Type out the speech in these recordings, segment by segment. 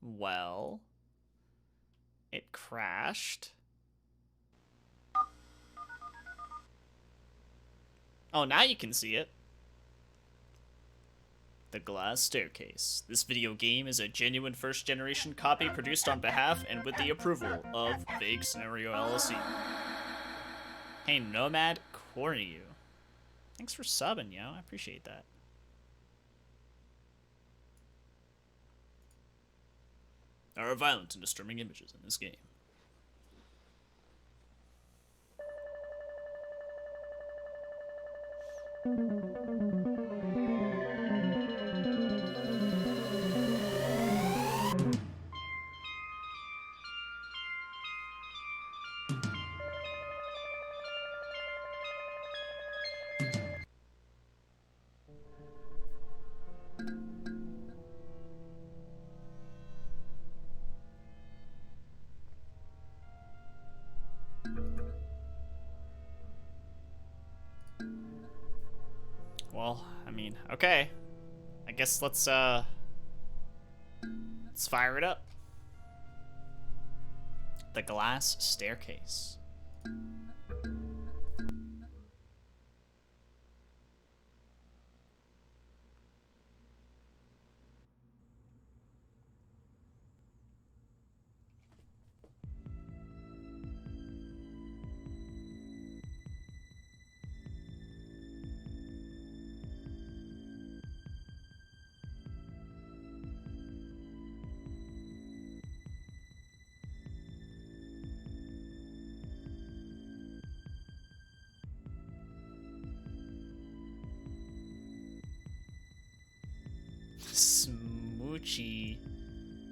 Well, it crashed. Oh, now you can see it. The Glass Staircase. This video game is a genuine first-generation copy produced on behalf and with the approval of Vague Scenario LLC. Hey, Nomad Corneu. Thanks for subbing, yo. I appreciate that. There are violent and disturbing images in this game. Well, I mean, okay. I guess let's fire it up. The Glass Staircase.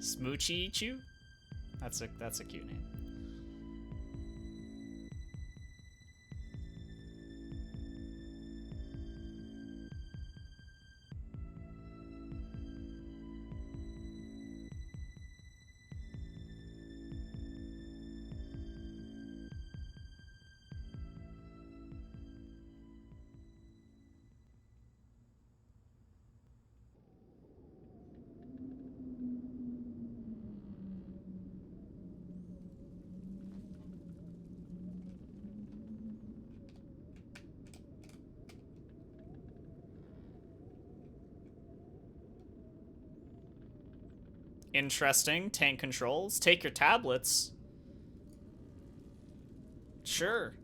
Smoochy Chew? That's a cute name. Interesting. Tank controls. Take your tablets. Sure.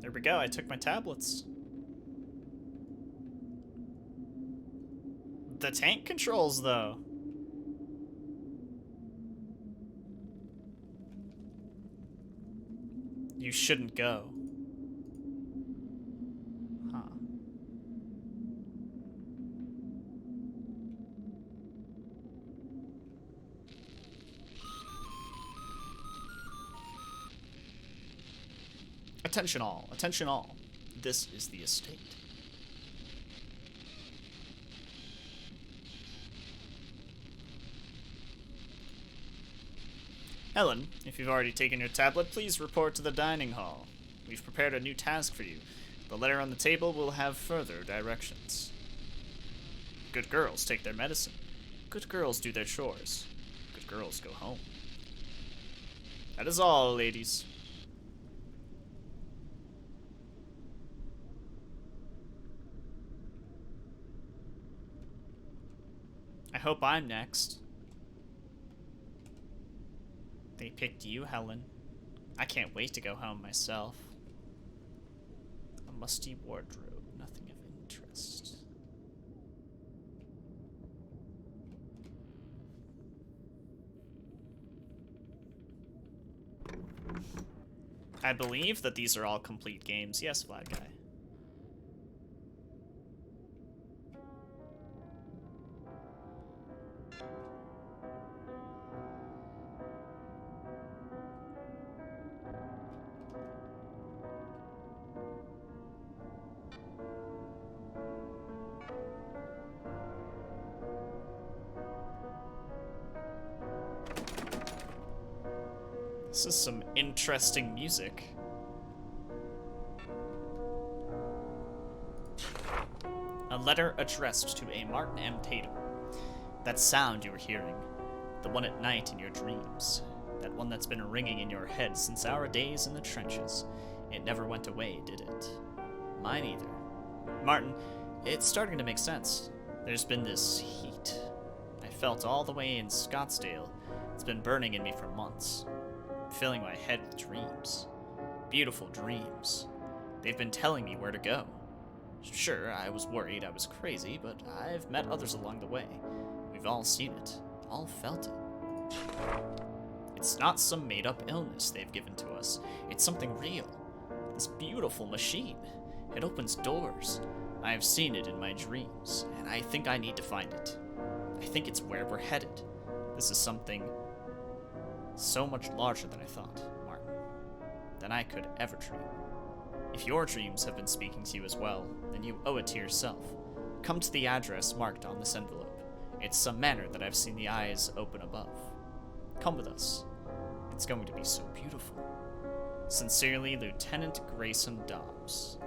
There we go. I took my tablets. The tank controls, though. You shouldn't go. Huh. Attention all, attention all. This is the estate. Helen, if you've already taken your tablet, please report to the dining hall. We've prepared a new task for you. The letter on the table will have further directions. Good girls take their medicine. Good girls do their chores. Good girls go home. That is all, ladies. I hope I'm next. They picked you, Helen. I can't wait to go home myself. A musty wardrobe, nothing of interest. I believe that these are all complete games. Yes, Vlad Guy. This is some interesting music. A letter addressed to a Martin M. Tatum. That sound you were hearing, the one at night in your dreams, that one that's been ringing in your head since our days in the trenches, it never went away, did it? Mine either. Martin, it's starting to make sense. There's been this heat. I felt all the way in Scottsdale. It's been burning in me for months, filling my head with dreams. Beautiful dreams. They've been telling me where to go. Sure, I was worried I was crazy, but I've met others along the way. We've all seen it, all felt it. It's not some made-up illness they've given to us. It's something real. This beautiful machine. It opens doors. I have seen it in my dreams, and I think I need to find it. I think it's where we're headed. This is something so much larger than I thought, Martin, than I could ever dream. If your dreams have been speaking to you as well, then you owe it to yourself. Come to the address marked on this envelope. It's some manner that I've seen the eyes open above. Come with us. It's going to be so beautiful. Sincerely, Lieutenant Grayson Dobbs.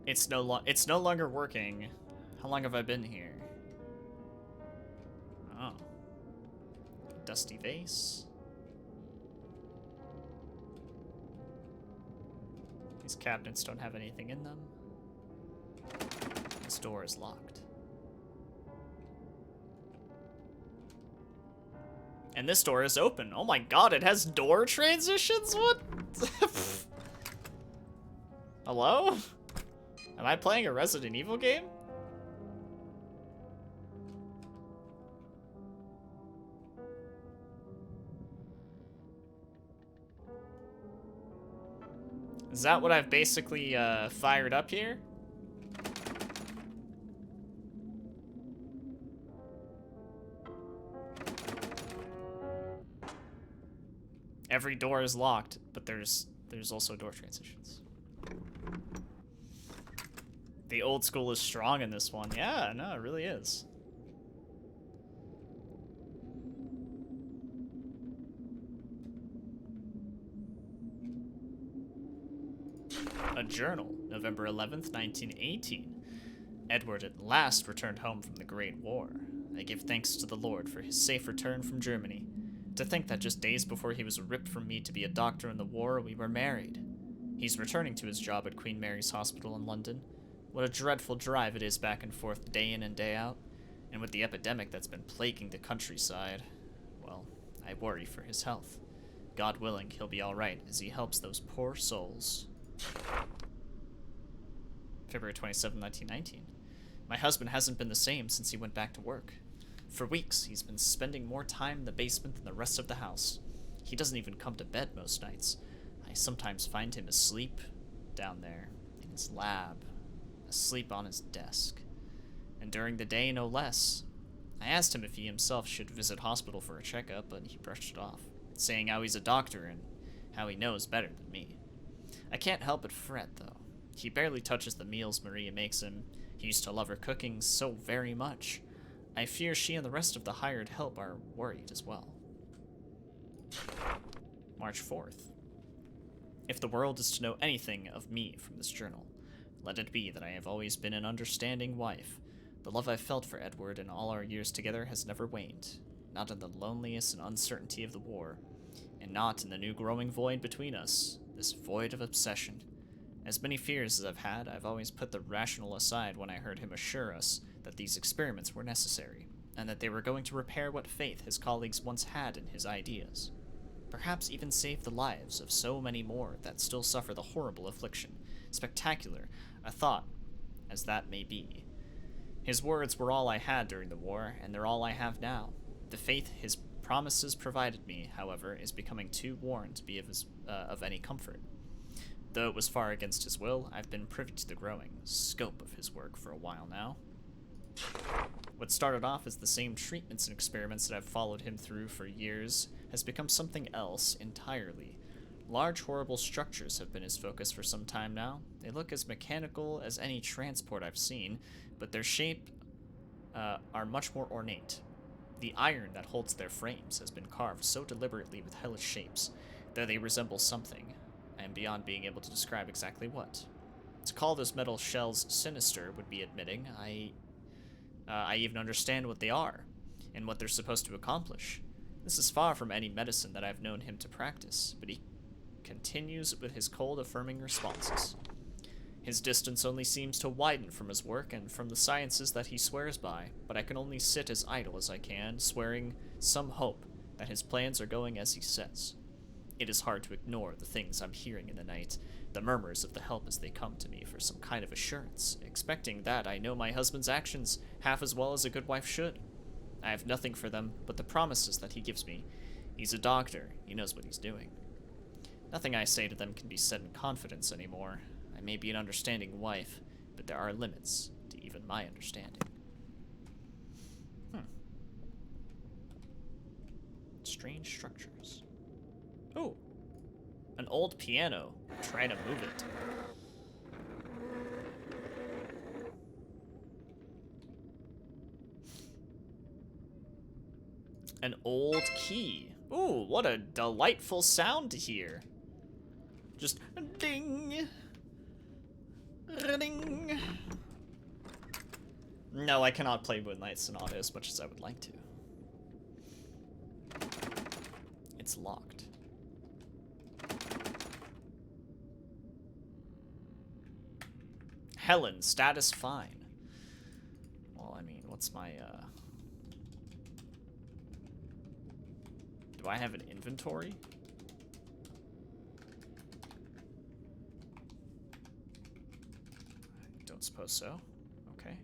It's no longer working. How long have I been here? Oh. Dusty vase. These cabinets don't have anything in them. This door is locked. And this door is open. Oh my god, it has door transitions? What? Hello? Am I playing a Resident Evil game? Is that what I've basically fired up here? Every door is locked, but there's also door transitions. The old school is strong in this one. Yeah, no, it really is. A journal, November 11th, 1918. Edward at last returned home from the Great War. I give thanks to the Lord for his safe return from Germany. To think that just days before he was ripped from me to be a doctor in the war, we were married. He's returning to his job at Queen Mary's Hospital in London. What a dreadful drive it is back and forth day in and day out. And with the epidemic that's been plaguing the countryside, well, I worry for his health. God willing, he'll be alright as he helps those poor souls. February 27, 1919. My husband hasn't been the same since he went back to work. For weeks, he's been spending more time in the basement than the rest of the house. He doesn't even come to bed most nights. I sometimes find him asleep down there in his lab, asleep on his desk. And during the day, no less. I asked him if he himself should visit hospital for a checkup, but he brushed it off, saying how he's a doctor and how he knows better than me. I can't help but fret, though. He barely touches the meals Maria makes him. He used to love her cooking so very much. I fear she and the rest of the hired help are worried as well. March 4th. If the world is to know anything of me from this journal, let it be that I have always been an understanding wife. The love I've felt for Edward in all our years together has never waned, not in the loneliness and uncertainty of the war, and not in the new growing void between us, this void of obsession. As many fears as I've had, I've always put the rational aside when I heard him assure us that these experiments were necessary, and that they were going to repair what faith his colleagues once had in his ideas. Perhaps even save the lives of so many more that still suffer the horrible affliction. Spectacular a thought as that may be, His words were all I had during the war, and they're all I have now. The faith his promises provided me, however, is becoming too worn to be of any comfort. Though it was far against his will, I've been privy to the growing scope of his work for a while now. What started off as the same treatments and experiments that I've followed him through for years has become something else entirely. Large, horrible structures have been his focus for some time now. They look as mechanical as any transport I've seen, but their shape are much more ornate. The iron that holds their frames has been carved so deliberately with hellish shapes that they resemble something. I am beyond being able to describe exactly what. To call those metal shells sinister would be admitting I even understand what they are, and what they're supposed to accomplish. This is far from any medicine that I've known him to practice, but he continues with his cold, affirming responses. His distance only seems to widen from his work and from the sciences that he swears by, but I can only sit as idle as I can, swearing some hope that his plans are going as he says. It is hard to ignore the things I'm hearing in the night, the murmurs of the help as they come to me for some kind of assurance, expecting that I know my husband's actions half as well as a good wife should. I have nothing for them but the promises that he gives me. He's a doctor, he knows what he's doing. Nothing I say to them can be said in confidence anymore. I may be an understanding wife, but there are limits to even my understanding. Strange structures. Oh, an old piano. Try to move it. An old key. Ooh, what a delightful sound to hear. Just ding. Ding. No, I cannot play Moonlight Sonata as much as I would like to. It's locked. Helen, status fine. Well, I mean, what's my, do I have an inventory? I don't suppose so. Okay.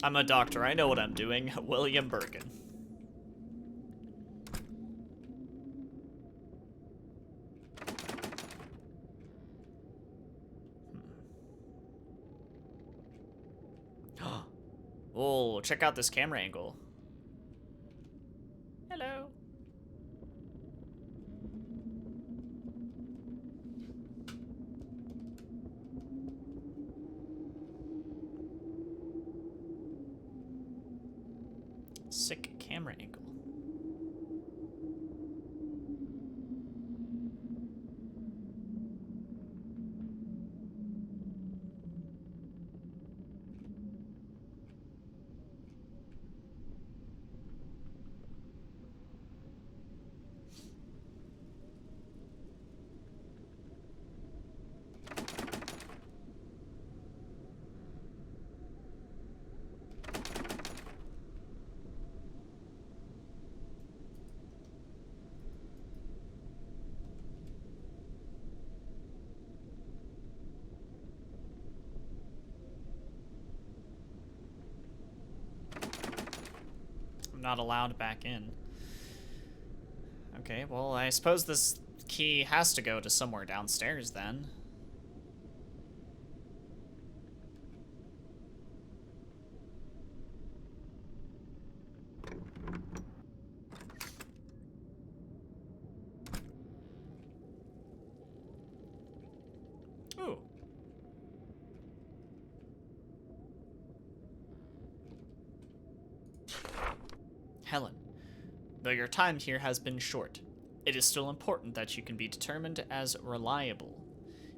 I'm a doctor. I know what I'm doing. William Birkin. Oh, check out this camera angle. Hello. Sick camera angle. I'm not allowed back in. Okay, well, I suppose this key has to go to somewhere downstairs then. Ooh. Helen, though your time here has been short, it is still important that you can be determined as reliable.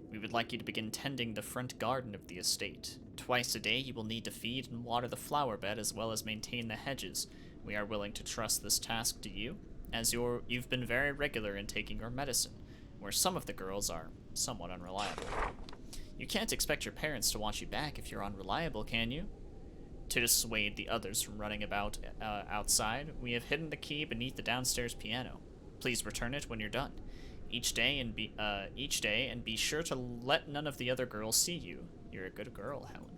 We would like you to begin tending the front garden of the estate. Twice a day you will need to feed and water the flower bed as well as maintain the hedges. We are willing to trust this task to you, as you've been very regular in taking your medicine, where some of the girls are somewhat unreliable. You can't expect your parents to want you back if you're unreliable, can you? To dissuade the others from running about outside, we have hidden the key beneath the downstairs piano. Please return it when you're done. Each day and be sure to let none of the other girls see you. You're a good girl, Helen.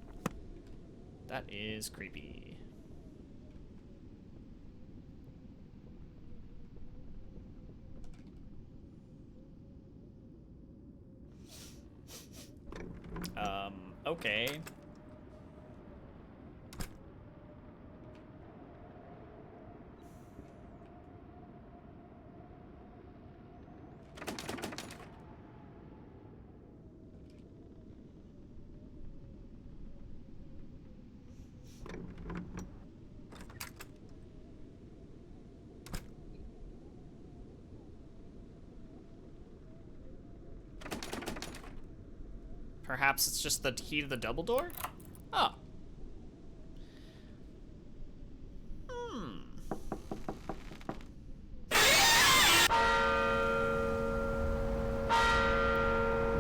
That is creepy. Okay. Perhaps it's just the key to the double door? Oh.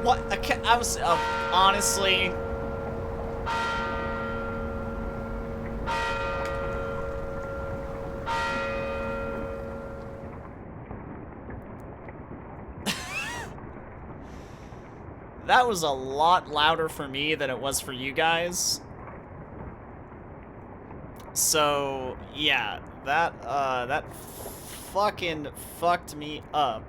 What? I was, honestly... That was a lot louder for me than it was for you guys. So, yeah, that fucking fucked me up.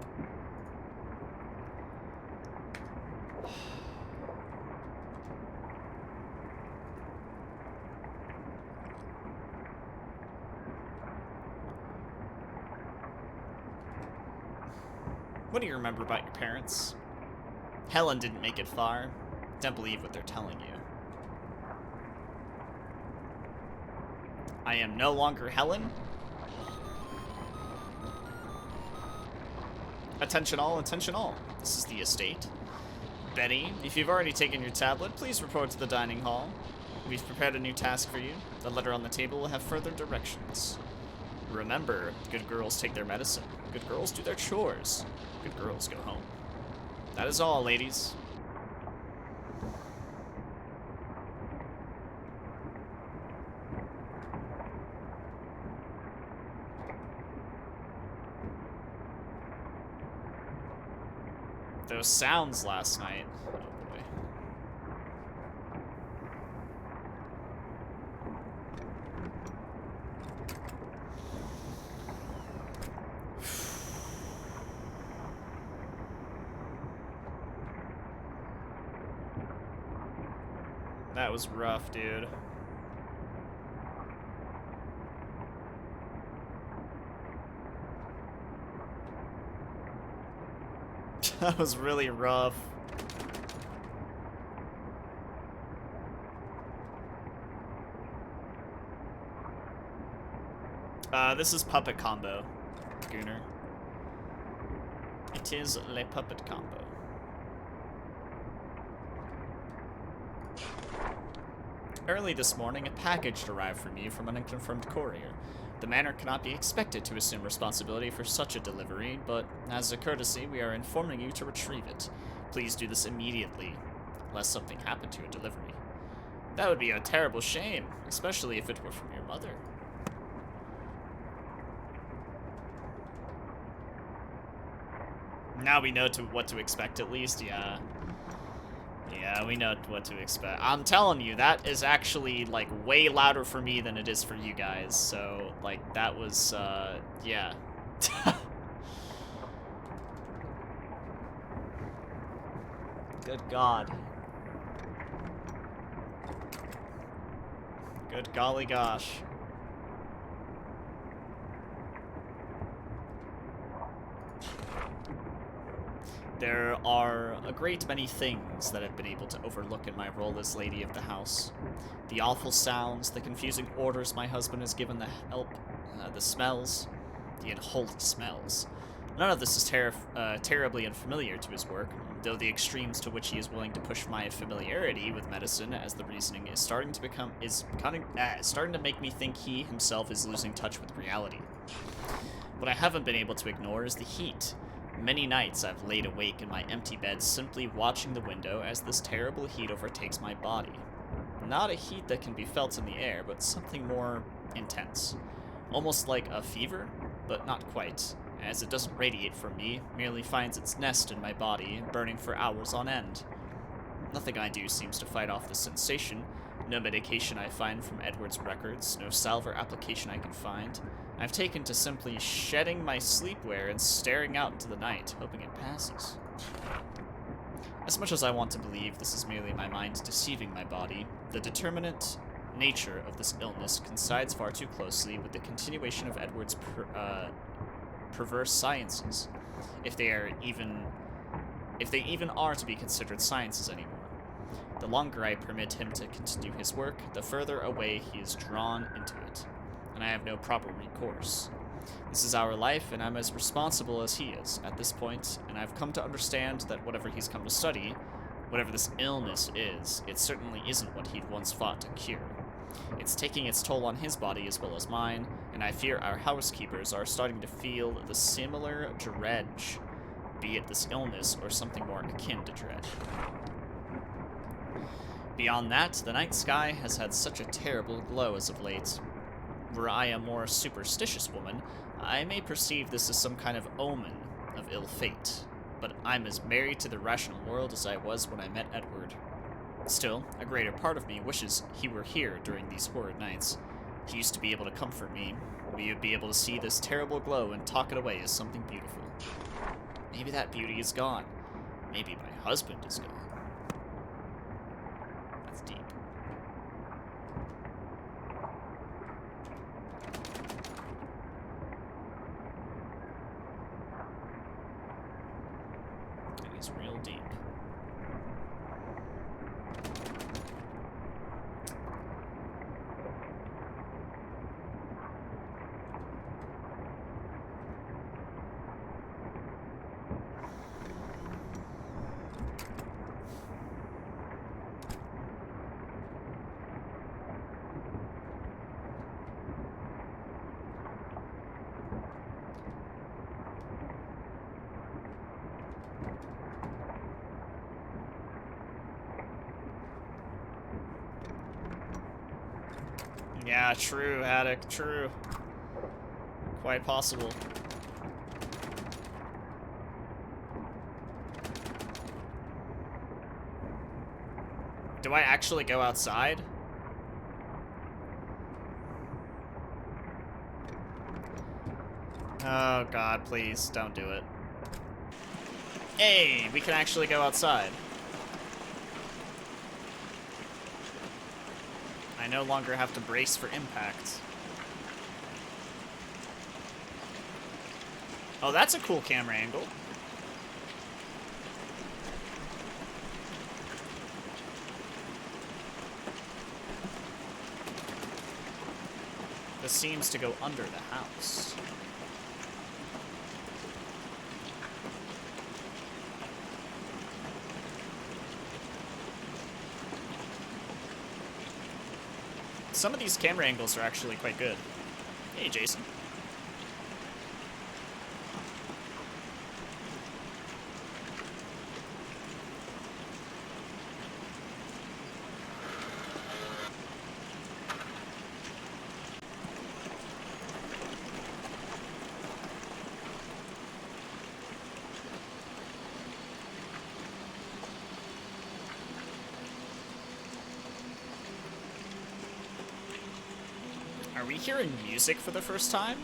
What do you remember about your parents? Helen didn't make it far. Don't believe what they're telling you. I am no longer Helen. Attention all, attention all. This is the estate. Betty, if you've already taken your tablet, please report to the dining hall. We've prepared a new task for you. The letter on the table will have further directions. Remember, good girls take their medicine. Good girls do their chores. Good girls go home. That is all, ladies. Those sounds last night. Oh boy. That was rough, dude. That was really rough. This is puppet combo, Gooner. It is le puppet combo. Early this morning, a package arrived for me from an unconfirmed courier. The manor cannot be expected to assume responsibility for such a delivery, but as a courtesy, we are informing you to retrieve it. Please do this immediately, lest something happen to a delivery. That would be a terrible shame, especially if it were from your mother. Now we know what to expect, at least, yeah. Yeah, we know what to expect. I'm telling you, that is actually, like, way louder for me than it is for you guys. So, like, that was, yeah. Good God. Good golly gosh. There are a great many things that I've been able to overlook in my role as lady of the house. The awful sounds, the confusing orders my husband has given the help, the smells, the unholy smells. None of this is terribly unfamiliar to his work, though the extremes to which he is willing to push my familiarity with medicine as the reasoning is starting to make me think he himself is losing touch with reality. What I haven't been able to ignore is the heat. Many nights I've laid awake in my empty bed simply watching the window as this terrible heat overtakes my body. Not a heat that can be felt in the air, but something more intense. Almost like a fever, but not quite, as it doesn't radiate from me, merely finds its nest in my body, burning for hours on end. Nothing I do seems to fight off the sensation. No medication I find from Edward's records, no salve or application I can find. I've taken to simply shedding my sleepwear and staring out into the night, hoping it passes. As much as I want to believe this is merely my mind deceiving my body, the determinate nature of this illness coincides far too closely with the continuation of Edward's perverse sciences, if they even are to be considered sciences anymore. The longer I permit him to continue his work, the further away he is drawn into it, and I have no proper recourse. This is our life, and I'm as responsible as he is at this point, and I've come to understand that whatever he's come to study, whatever this illness is, it certainly isn't what he'd once fought to cure. It's taking its toll on his body as well as mine, and I fear our housekeepers are starting to feel the similar dread, be it this illness or something more akin to dread. Beyond that, the night sky has had such a terrible glow as of late. Were I a more superstitious woman, I may perceive this as some kind of omen of ill fate, but I'm as married to the rational world as I was when I met Edward. Still, a greater part of me wishes he were here during these horrid nights. He used to be able to comfort me. We would be able to see this terrible glow and talk it away as something beautiful. Maybe that beauty is gone. Maybe my husband is gone. That's deep. That is real deep. Yeah, true, Haddock, true. Quite possible. Do I actually go outside? Oh god, please, don't do it. Hey, we can actually go outside. I no longer have to brace for impact. Oh, that's a cool camera angle. This seems to go under the house. Some of these camera angles are actually quite good. Hey, Jason. Are we hearing music for the first time?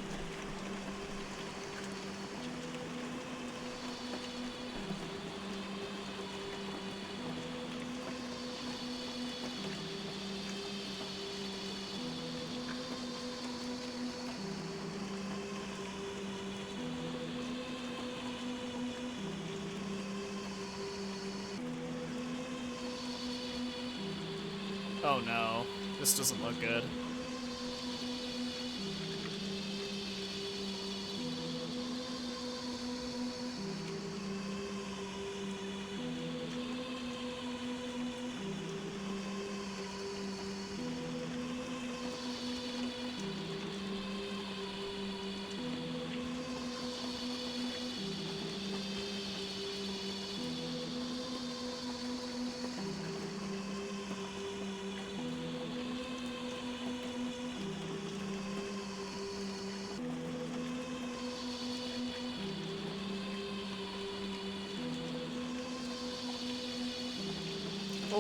Oh no, this doesn't look good.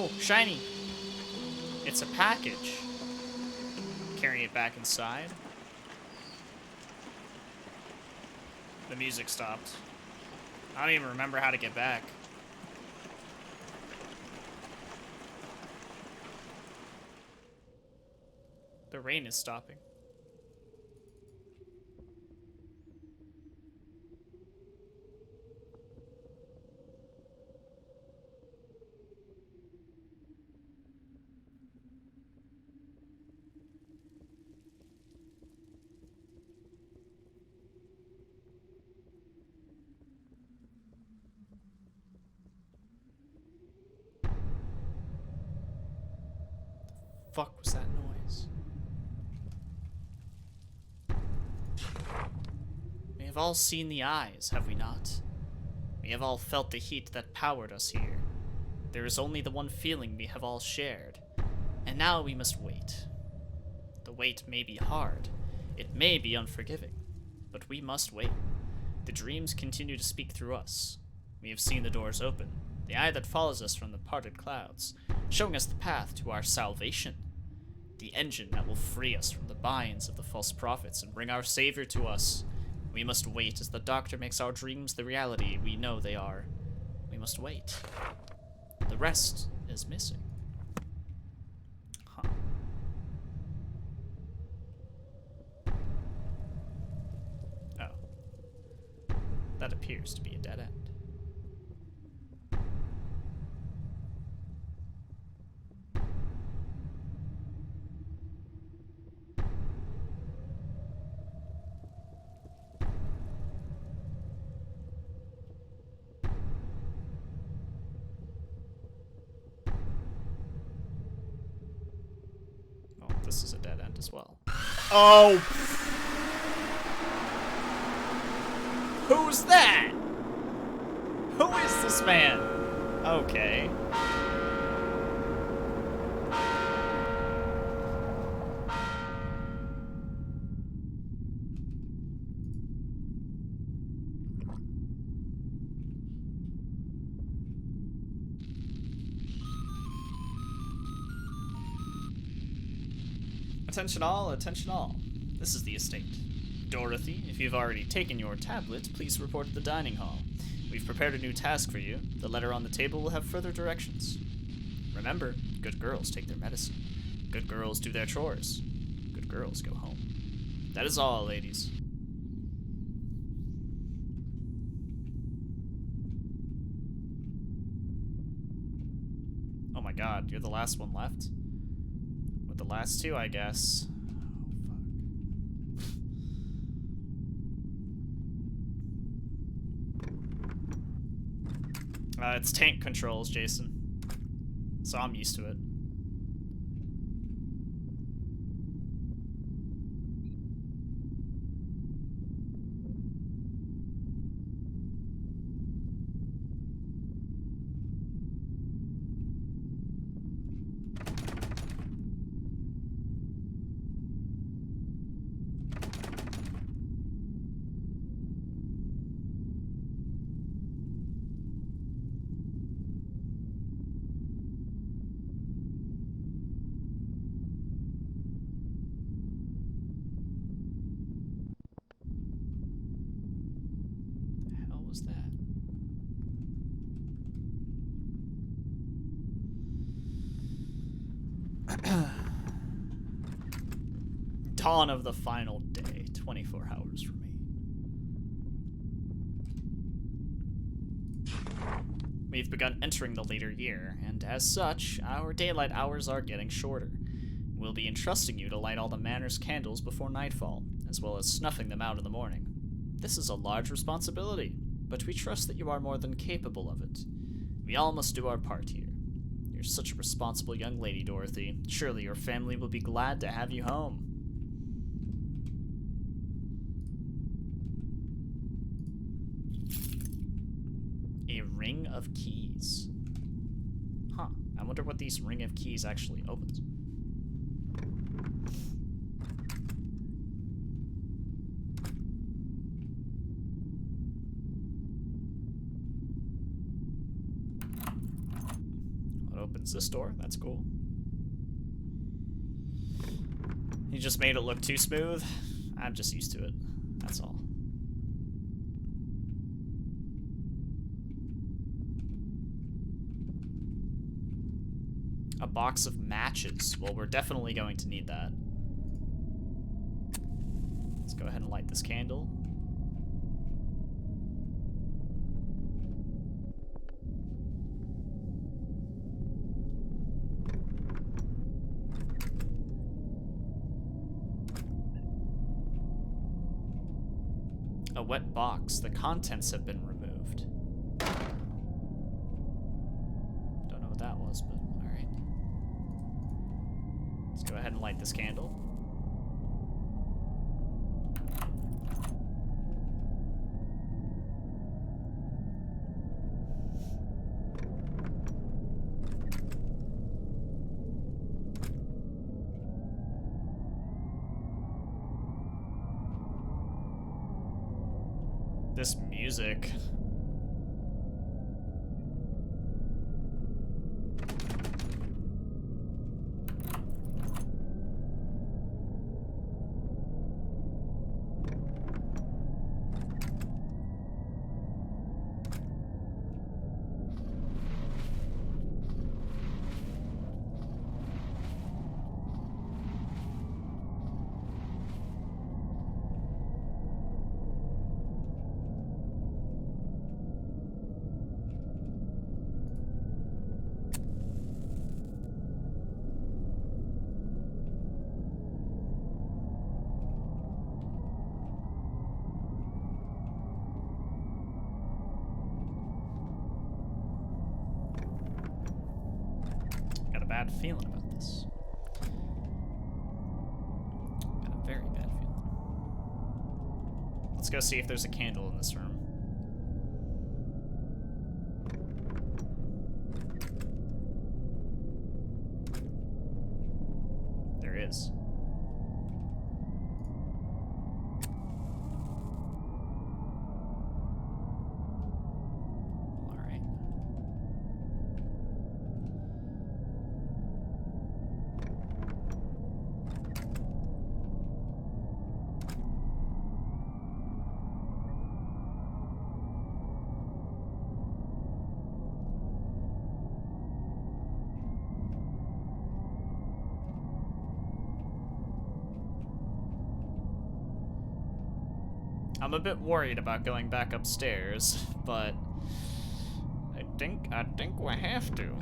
Oh, shiny. It's a package. Carrying it back inside. The music stopped. I don't even remember how to get back. The rain is stopping. Fuck was that noise? We have all seen the eyes, have we not? We have all felt the heat that powered us here. There is only the one feeling we have all shared. And now we must wait. The wait may be hard. It may be unforgiving. But we must wait. The dreams continue to speak through us. We have seen the doors open, the eye that follows us from the parted clouds, showing us the path to our salvation. The engine that will free us from the binds of the false prophets and bring our Savior to us. We must wait as the Doctor makes our dreams the reality we know they are. We must wait. The rest is missing. Huh. Oh. That appears to be a dead end. This is a dead end as well. Oh! Who's that? Who is this man? Okay. Attention all, attention all. This is the estate. Dorothy, if you've already taken your tablet, please report to the dining hall. We've prepared a new task for you. The letter on the table will have further directions. Remember, good girls take their medicine. Good girls do their chores. Good girls go home. That is all, ladies. Oh my god, you're the last one left? The last two, I guess. Oh, fuck. It's tank controls, Jason. So I'm used to it. Was that? Dawn of the final day. 24 hours remain. We've begun entering the later year, and as such, our daylight hours are getting shorter. We'll be entrusting you to light all the manor's candles before nightfall, as well as snuffing them out in the morning. This is a large responsibility, but we trust that you are more than capable of it. We all must do our part here. You're such a responsible young lady, Dorothy. Surely your family will be glad to have you home. A ring of keys. Huh. I wonder what these ring of keys actually opens. It's a store. That's cool. He just made it look too smooth. I'm just used to it. That's all. A box of matches. Well, we're definitely going to need that. Let's go ahead and light this candle. A wet box. The contents have been removed. Don't know what that was, but alright. Let's go ahead and light this candle. This music. Bad feeling about this. Got a very bad feeling. Let's go see if there's a candle in this room. There is. I'm a bit worried about going back upstairs, but I think we have to.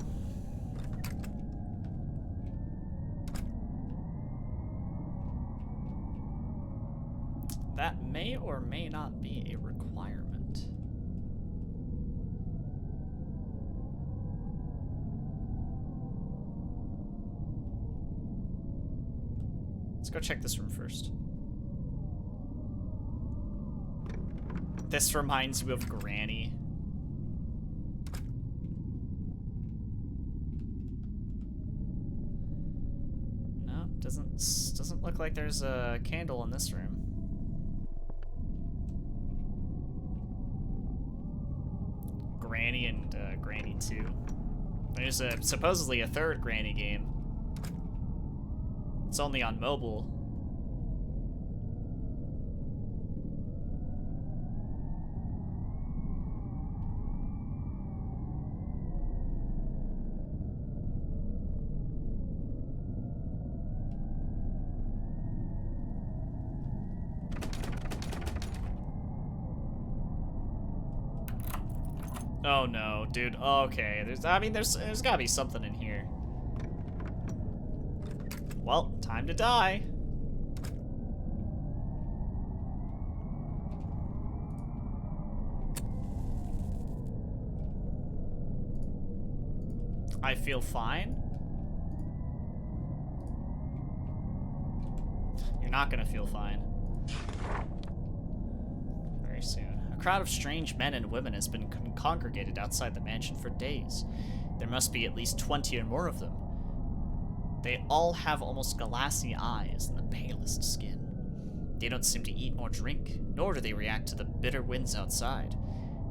That may or may not be a requirement. Let's go check this room first. This reminds me of Granny. No, doesn't look like there's a candle in this room. Granny and Granny 2. There's supposedly a third Granny game. It's only on mobile. Oh no, dude. Okay, there's gotta be something in here. Well, time to die. I feel fine. You're not gonna feel fine. Very soon. A crowd of strange men and women has been congregated outside the mansion for days. There must be at least 20 or more of them. They all have almost glassy eyes and the palest skin. They don't seem to eat or drink, nor do they react to the bitter winds outside.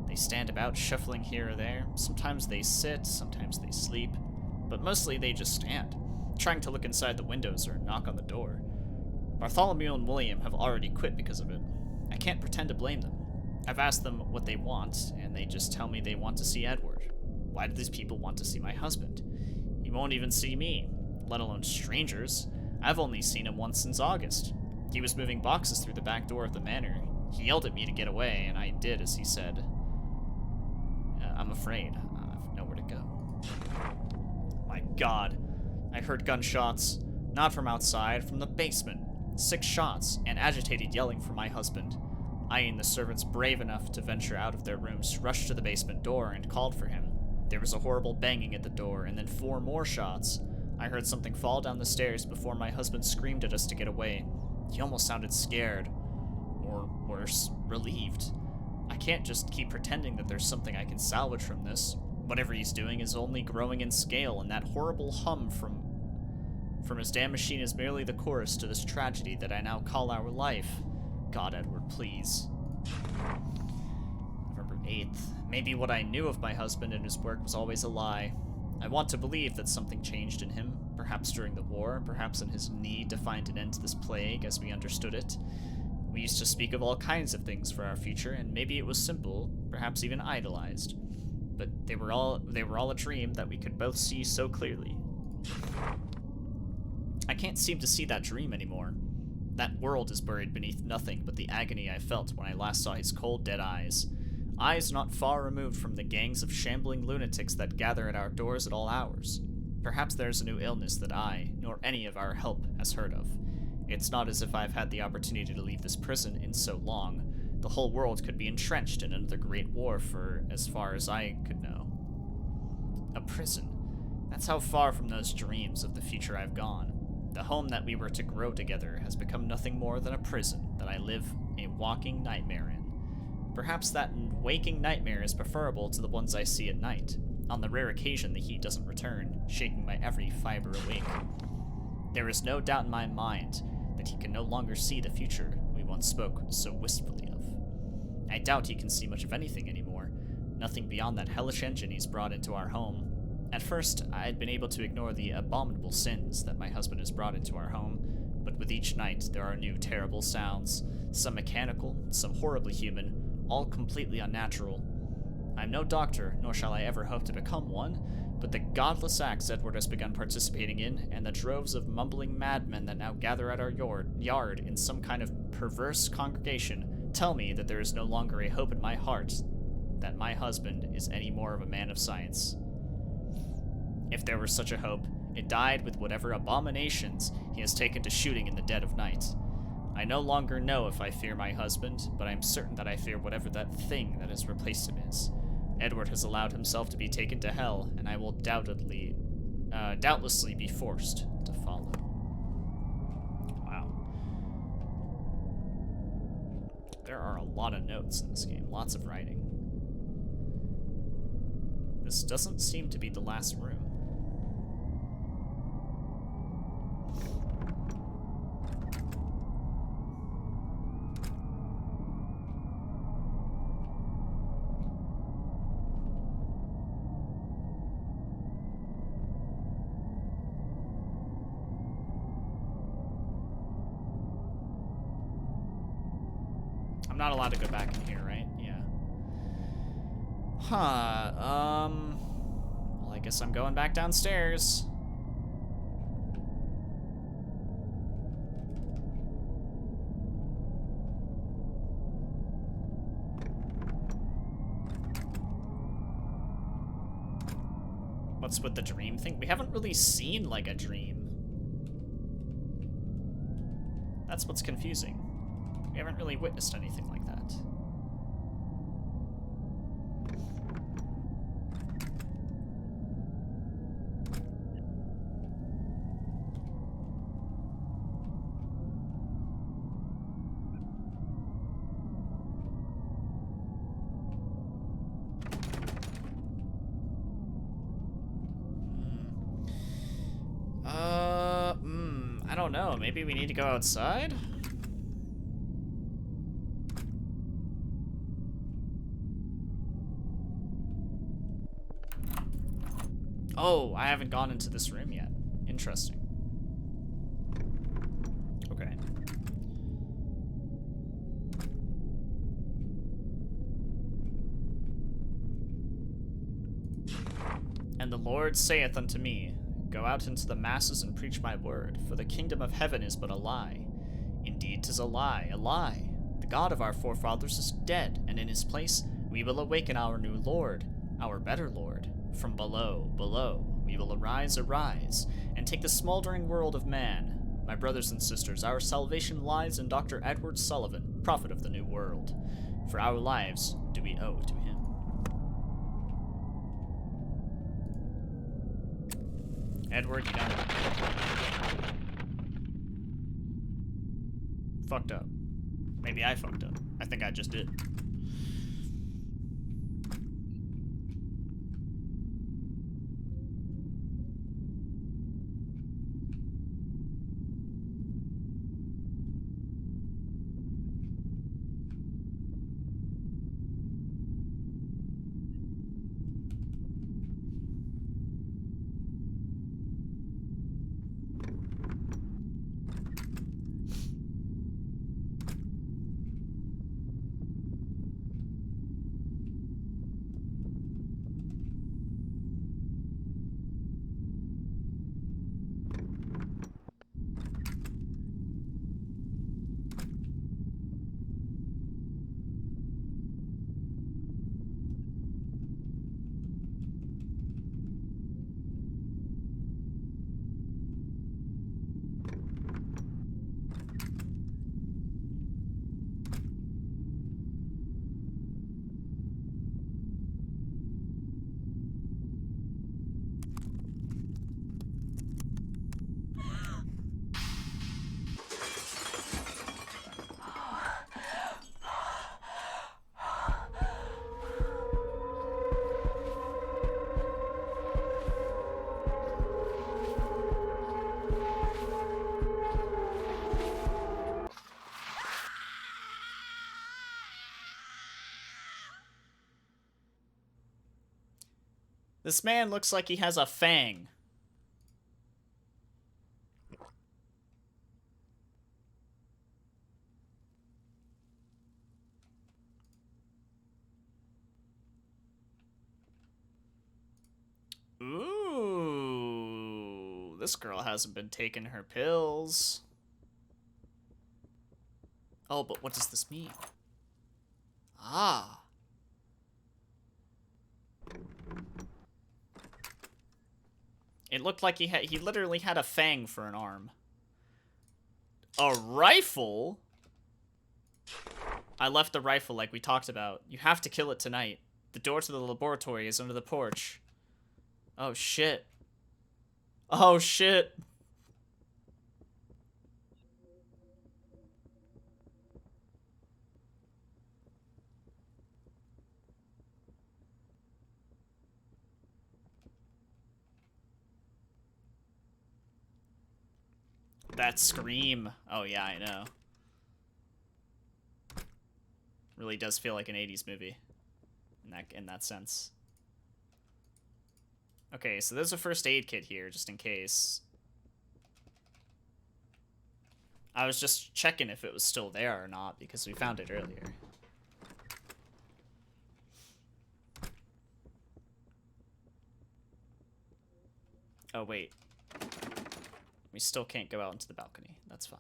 They stand about, shuffling here or there. Sometimes they sit, sometimes they sleep. but mostly they just stand, trying to look inside the windows or knock on the door. Bartholomew and William have already quit because of it. I can't pretend to blame them. I've asked them what they want, and they just tell me they want to see Edward. Why do these people want to see my husband? He won't even see me, let alone strangers. I've only seen him once since August. He was moving boxes through the back door of the manor. He yelled at me to get away, and I did as he said. I'm afraid. I've nowhere to go. My God. I heard gunshots, not from outside, from the basement. 6 shots, and agitated yelling for my husband. I and the servants brave enough to venture out of their rooms rushed to the basement door and called for him. There was a horrible banging at the door, and then 4 more shots. I heard something fall down the stairs before my husband screamed at us to get away. He almost sounded scared. Or worse, relieved. I can't just keep pretending that there's something I can salvage from this. Whatever he's doing is only growing in scale, and that horrible hum from his damn machine is merely the chorus to this tragedy that I now call our life. God, Edward, please. November 8th. Maybe what I knew of my husband and his work was always a lie. I want to believe that something changed in him, perhaps during the war, perhaps in his need to find an end to this plague as we understood it. We used to speak of all kinds of things for our future, and maybe it was simple, perhaps even idolized. But they were all a dream that we could both see so clearly. I can't seem to see that dream anymore. That world is buried beneath nothing but the agony I felt when I last saw his cold, dead eyes. Eyes not far removed from the gangs of shambling lunatics that gather at our doors at all hours. Perhaps there's a new illness that I, nor any of our help, has heard of. It's not as if I've had the opportunity to leave this prison in so long. The whole world could be entrenched in another great war for as far as I could know. A prison. That's how far from those dreams of the future I've gone. The home that we were to grow together has become nothing more than a prison that I live a walking nightmare in. Perhaps that waking nightmare is preferable to the ones I see at night. On the rare occasion the heat doesn't return, shaking my every fiber awake. There is no doubt in my mind that he can no longer see the future we once spoke so wistfully of. I doubt he can see much of anything anymore, nothing beyond that hellish engine he's brought into our home. At first, I had been able to ignore the abominable sins that my husband has brought into our home, but with each night there are new terrible sounds, some mechanical, some horribly human, all completely unnatural. I'm no doctor, nor shall I ever hope to become one, but the godless acts Edward has begun participating in, and the droves of mumbling madmen that now gather at our yard in some kind of perverse congregation, tell me that there is no longer a hope in my heart that my husband is any more of a man of science. If there were such a hope, it died with whatever abominations he has taken to shooting in the dead of night. I no longer know if I fear my husband, but I am certain that I fear whatever that thing that has replaced him is. Edward has allowed himself to be taken to hell, and I will doubtlessly be forced to follow. Wow. There are a lot of notes in this game, lots of writing. This doesn't seem to be the last room. I'm not allowed to go back in here, right? Yeah. Well, I guess I'm going back downstairs. What's with the dream thing? We haven't really seen, like, a dream. That's what's confusing. We haven't really witnessed anything like that. I don't know. Maybe we need to go outside? Oh, I haven't gone into this room yet. Interesting. Okay. And the Lord saith unto me, Go out into the masses and preach my word, for the kingdom of heaven is but a lie. Indeed, 'tis a lie, a lie. The God of our forefathers is dead, and in his place we will awaken our new Lord, our better Lord. From below, below, we will arise, arise, and take the smoldering world of man. My brothers and sisters, our salvation lies in Dr. Edward Sullivan, prophet of the New World. For our lives do we owe to him. Edward, you done fucked up. Maybe I fucked up. I think I just did. This man looks like he has a fang. Ooh, this girl hasn't been taking her pills. Oh, but what does this mean? Ah. It looked like he literally had a fang for an arm. A rifle? I left the rifle like we talked about. You have to kill it tonight. The door to the laboratory is under the porch. Oh shit. Oh shit. That scream. Oh yeah, I know. Really does feel like an 80s movie in that sense. Okay, so there's a first aid kit here just in case. I was just checking if it was still there or not because we found it earlier. Oh wait. We still can't go out into the balcony. That's fine.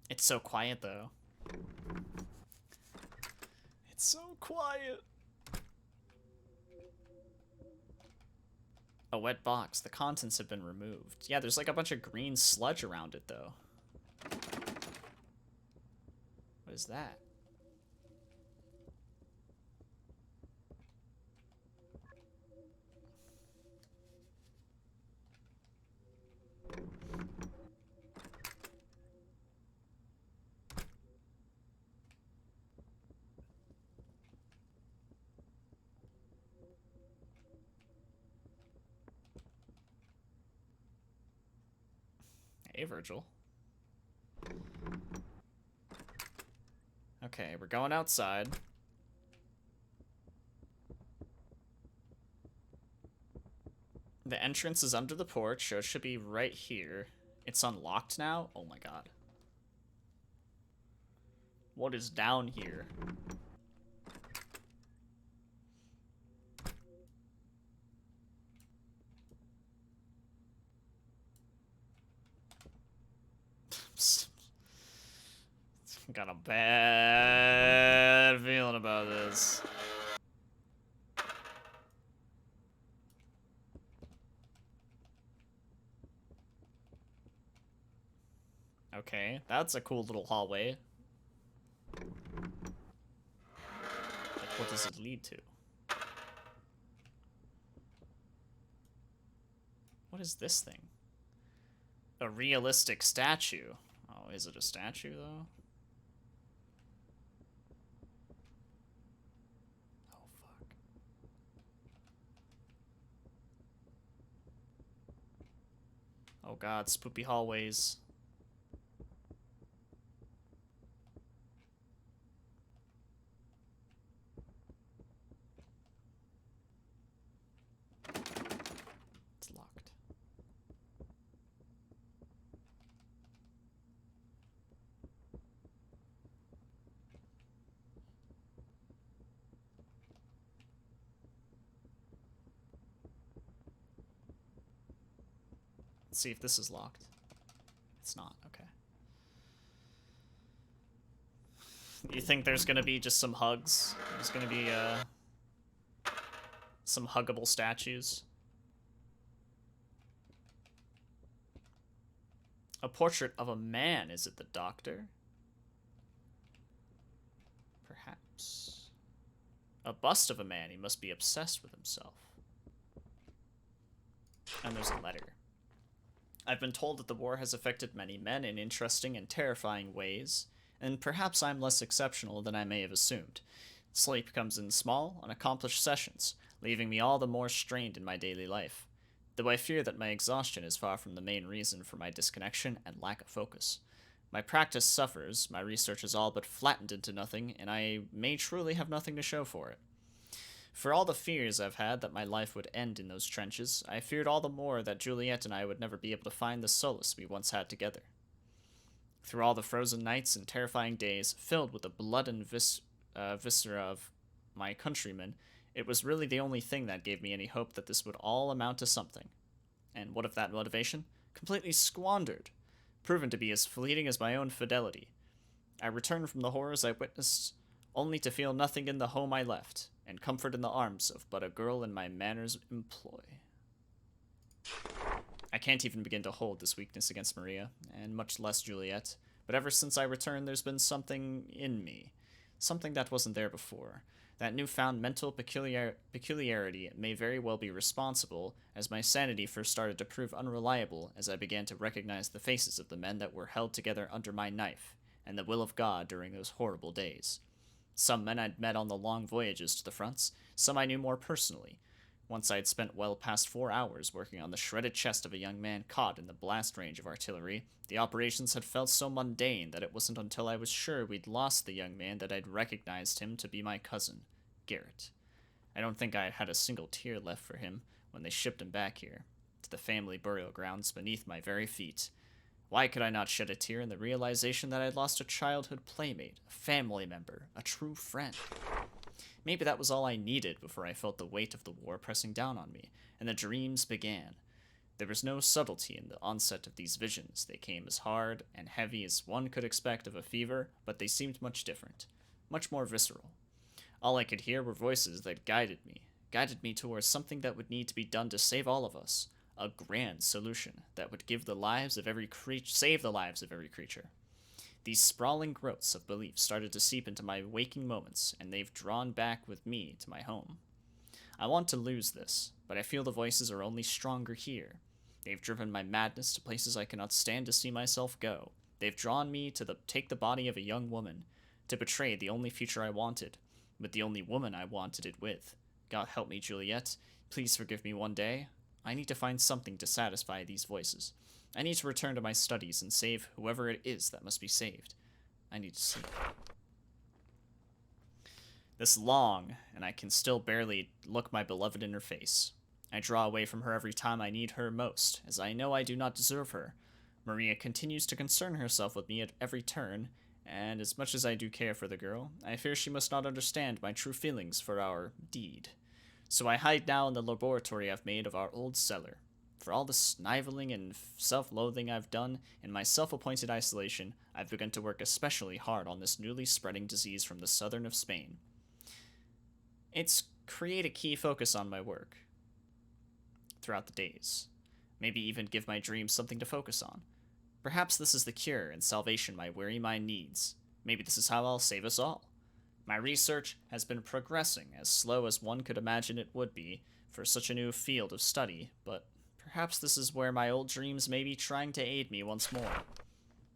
It's so quiet, though. It's so quiet. A wet box. The contents have been removed. Yeah, there's like a bunch of green sludge around it, though. What is that? Hey, Virgil. Okay, we're going outside. The entrance is under the porch, so it should be right here. It's unlocked now? Oh my god. What is down here? Got a bad feeling about this. Okay, that's a cool little hallway. Like, what does it lead to? What is this thing? A realistic statue. Oh, is it a statue, though? Oh, fuck. Oh god, spoopy hallways. It's locked. Let's see if this is locked. It's not, okay. You think there's gonna be just some hugs? There's gonna be, some huggable statues? A portrait of a man, is it the doctor? Perhaps. A bust of a man, he must be obsessed with himself. And there's a letter. I've been told that the war has affected many men in interesting and terrifying ways, and perhaps I'm less exceptional than I may have assumed. Sleep comes in small, unaccomplished sessions, leaving me all the more strained in my daily life, though I fear that my exhaustion is far from the main reason for my disconnection and lack of focus. My practice suffers, my research is all but flattened into nothing, and I may truly have nothing to show for it. For all the fears I've had that my life would end in those trenches, I feared all the more that Juliet and I would never be able to find the solace we once had together. Through all the frozen nights and terrifying days, filled with the blood and viscera of my countrymen, it was really the only thing that gave me any hope that this would all amount to something. And what of that motivation? Completely squandered, proven to be as fleeting as my own fidelity. I returned from the horrors I witnessed, only to feel nothing in the home I left, and comfort in the arms of but a girl in my manor's employ. I can't even begin to hold this weakness against Maria, and much less Juliet, but ever since I returned there's been something in me. Something that wasn't there before. That newfound mental peculiarity may very well be responsible, as my sanity first started to prove unreliable as I began to recognize the faces of the men that were held together under my knife, and the will of God during those horrible days. Some men I'd met on the long voyages to the fronts, some I knew more personally. Once I had spent well past 4 hours working on the shredded chest of a young man caught in the blast range of artillery. The operations had felt so mundane that it wasn't until I was sure we'd lost the young man that I'd recognized him to be my cousin, Garrett. I don't think I had a single tear left for him when they shipped him back here, to the family burial grounds beneath my very feet. Why could I not shed a tear in the realization that I'd lost a childhood playmate, a family member, a true friend? Maybe that was all I needed before I felt the weight of the war pressing down on me, and the dreams began. There was no subtlety in the onset of these visions. They came as hard and heavy as one could expect of a fever, but they seemed much different, much more visceral. All I could hear were voices that guided me towards something that would need to be done to save all of us, a grand solution that would save the lives of every creature. These sprawling growths of belief started to seep into my waking moments, and they've drawn back with me to my home. I want to lose this, but I feel the voices are only stronger here. They've driven my madness to places I cannot stand to see myself go. They've drawn me to take the body of a young woman, to betray the only future I wanted, with the only woman I wanted it with. God help me, Juliet. Please forgive me one day. I need to find something to satisfy these voices. I need to return to my studies and save whoever it is that must be saved. I need to sleep. This long, and I can still barely look my beloved in her face. I draw away from her every time I need her most, as I know I do not deserve her. Maria continues to concern herself with me at every turn, and as much as I do care for the girl, I fear she must not understand my true feelings for our deed. So I hide now in the laboratory I've made of our old cellar. For all the sniveling and self-loathing I've done in my self-appointed isolation, I've begun to work especially hard on this newly spreading disease from the southern of Spain. It's create a key focus on my work throughout the days. Maybe even give my dreams something to focus on. Perhaps this is the cure and salvation my weary mind needs. Maybe this is how I'll save us all. My research has been progressing as slow as one could imagine it would be for such a new field of study, but perhaps this is where my old dreams may be trying to aid me once more.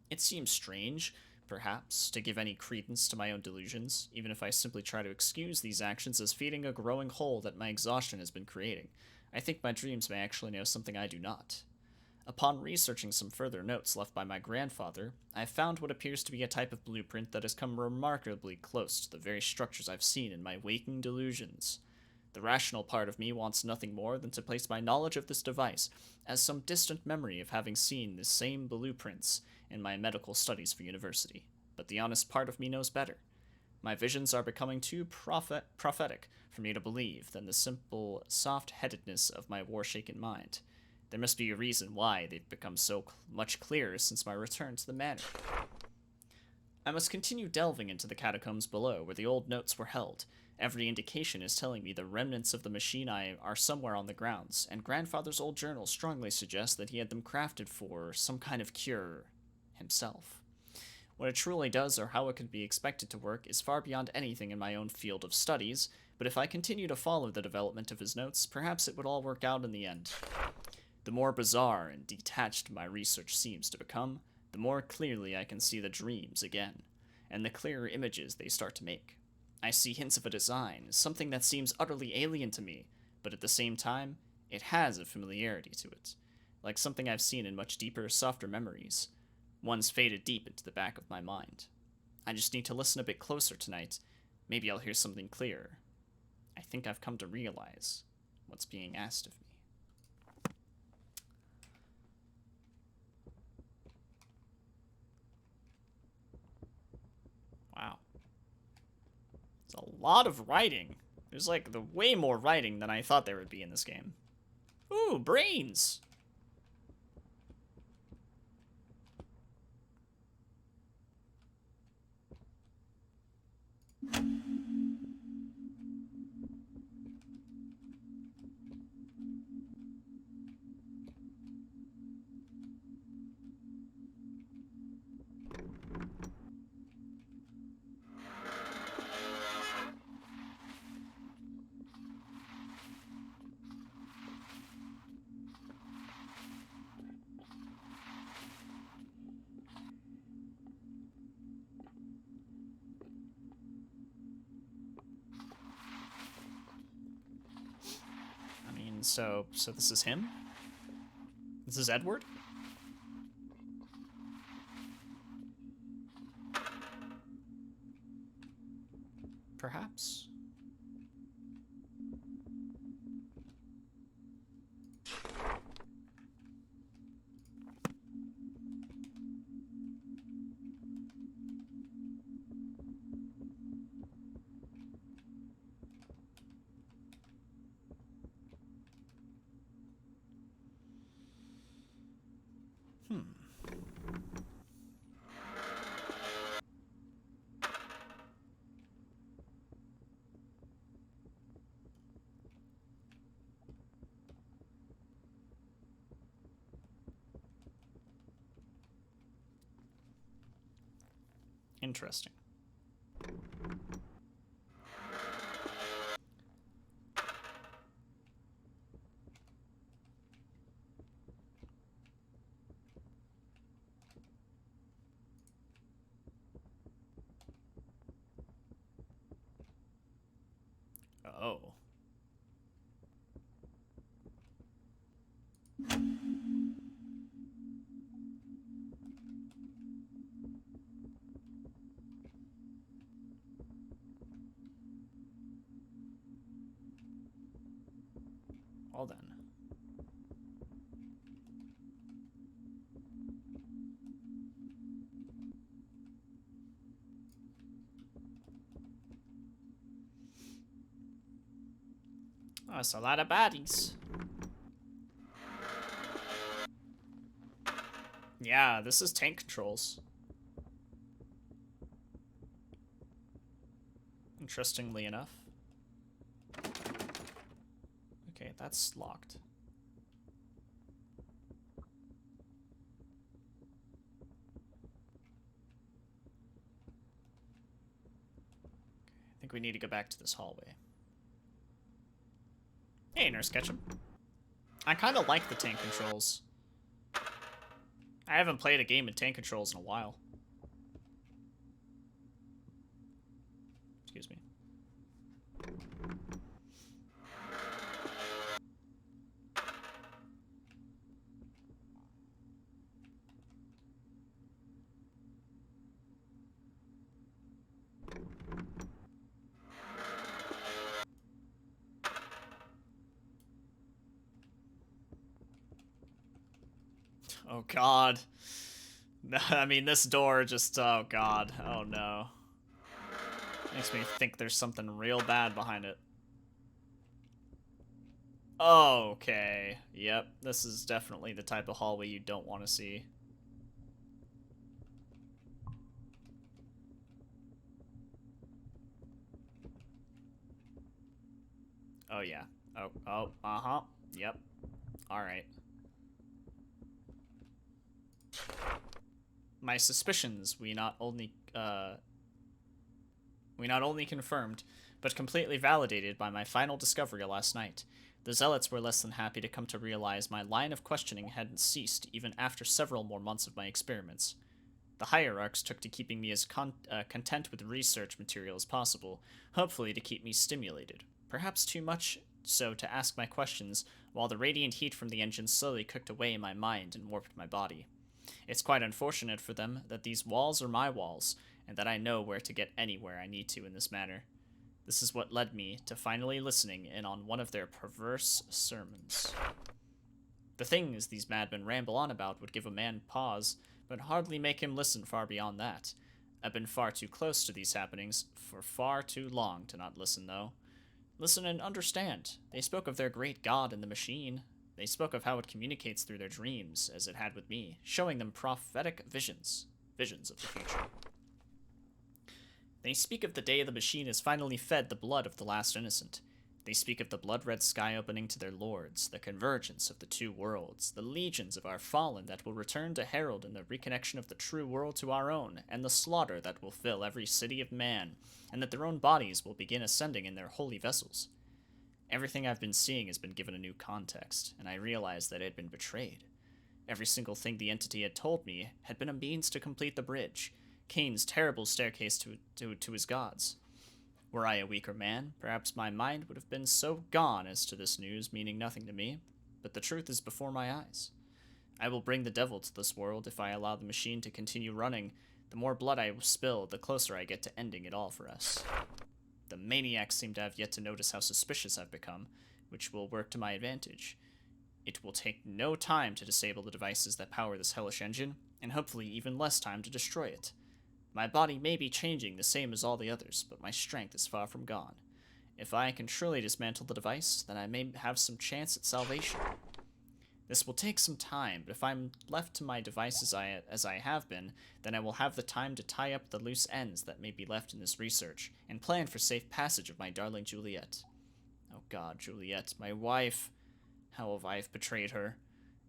It seems strange, perhaps, to give any credence to my own delusions, even if I simply try to excuse these actions as feeding a growing hole that my exhaustion has been creating. I think my dreams may actually know something I do not. Upon researching some further notes left by my grandfather, I found what appears to be a type of blueprint that has come remarkably close to the very structures I've seen in my waking delusions. The rational part of me wants nothing more than to place my knowledge of this device as some distant memory of having seen the same blueprints in my medical studies for university. But the honest part of me knows better. My visions are becoming too prophetic for me to believe than the simple soft-headedness of my war-shaken mind. There must be a reason why they've become so much clearer since my return to the manor. I must continue delving into the catacombs below, where the old notes were held. Every indication is telling me the remnants of the machine are somewhere on the grounds, and Grandfather's old journal strongly suggests that he had them crafted for some kind of cure himself. What it truly does, or how it could be expected to work, is far beyond anything in my own field of studies, but if I continue to follow the development of his notes, perhaps it would all work out in the end. The more bizarre and detached my research seems to become, the more clearly I can see the dreams again, and the clearer images they start to make. I see hints of a design, something that seems utterly alien to me, but at the same time, it has a familiarity to it, like something I've seen in much deeper, softer memories. One's faded deep into the back of my mind. I just need to listen a bit closer tonight. Maybe I'll hear something clearer. I think I've come to realize what's being asked of me. Wow. It's a lot of writing. There's like way more writing than I thought there would be in this game. Ooh, brains! So this is him? This is Edward? Perhaps? Interesting. Oh. Well then. Oh, that's a lot of bodies. Yeah, this is tank controls. Interestingly enough. Okay, that's locked. I think we need to go back to this hallway. Hey, Nurse Ketchup. I kind of like the tank controls. I haven't played a game with tank controls in a while. Excuse me. Oh god. I mean, this door just, oh god. Oh no. Makes me think there's something real bad behind it. Okay. Yep, this is definitely the type of hallway you don't want to see. Oh yeah. Oh, uh-huh. Yep. Alright. My suspicions we not only confirmed, but completely validated by my final discovery last night. The Zealots were less than happy to come to realize my line of questioning hadn't ceased even after several more months of my experiments. The Hierarchs took to keeping me as content with research material as possible, hopefully to keep me stimulated. Perhaps too much so to ask my questions, while the radiant heat from the engine slowly cooked away my mind and warped my body. It's quite unfortunate for them that these walls are my walls, and that I know where to get anywhere I need to in this matter. This is what led me to finally listening in on one of their perverse sermons. The things these madmen ramble on about would give a man pause, but hardly make him listen far beyond that. I've been far too close to these happenings for far too long to not listen, though. Listen and understand. They spoke of their great god and the machine. They spoke of how it communicates through their dreams, as it had with me, showing them prophetic visions of the future. They speak of the day the machine has finally fed the blood of the last innocent. They speak of the blood-red sky opening to their lords, the convergence of the two worlds, the legions of our fallen that will return to herald in the reconnection of the true world to our own, and the slaughter that will fill every city of man, and that their own bodies will begin ascending in their holy vessels. Everything I've been seeing has been given a new context, and I realized that it had been betrayed. Every single thing the entity had told me had been a means to complete the bridge, Cain's terrible staircase to his gods. Were I a weaker man, perhaps my mind would have been so gone as to this news meaning nothing to me, but the truth is before my eyes. I will bring the devil to this world if I allow the machine to continue running. The more blood I spill, the closer I get to ending it all for us. The maniacs seem to have yet to notice how suspicious I've become, which will work to my advantage. It will take no time to disable the devices that power this hellish engine, and hopefully even less time to destroy it. My body may be changing the same as all the others, but my strength is far from gone. If I can truly dismantle the device, then I may have some chance at salvation. This will take some time, but if I'm left to my devices as I have been, then I will have the time to tie up the loose ends that may be left in this research, and plan for safe passage of my darling Juliet. Oh God, Juliet, my wife. How have I betrayed her?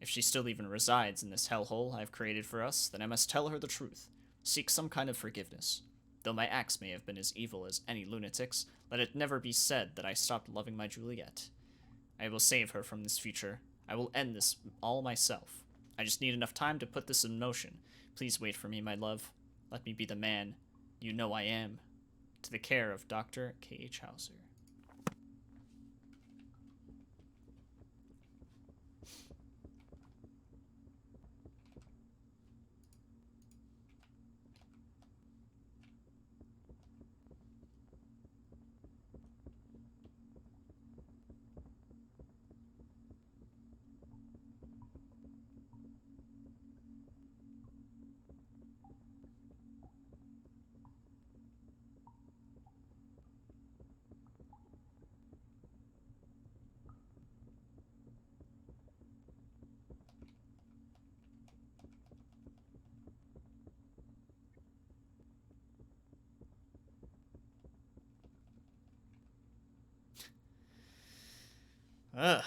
If she still even resides in this hellhole I've created for us, then I must tell her the truth. Seek some kind of forgiveness. Though my acts may have been as evil as any lunatic's, let it never be said that I stopped loving my Juliet. I will save her from this future. I will end this all myself. I just need enough time to put this in motion. Please wait for me, my love. Let me be the man you know I am. To the care of Dr. K.H. Hauser. Ugh.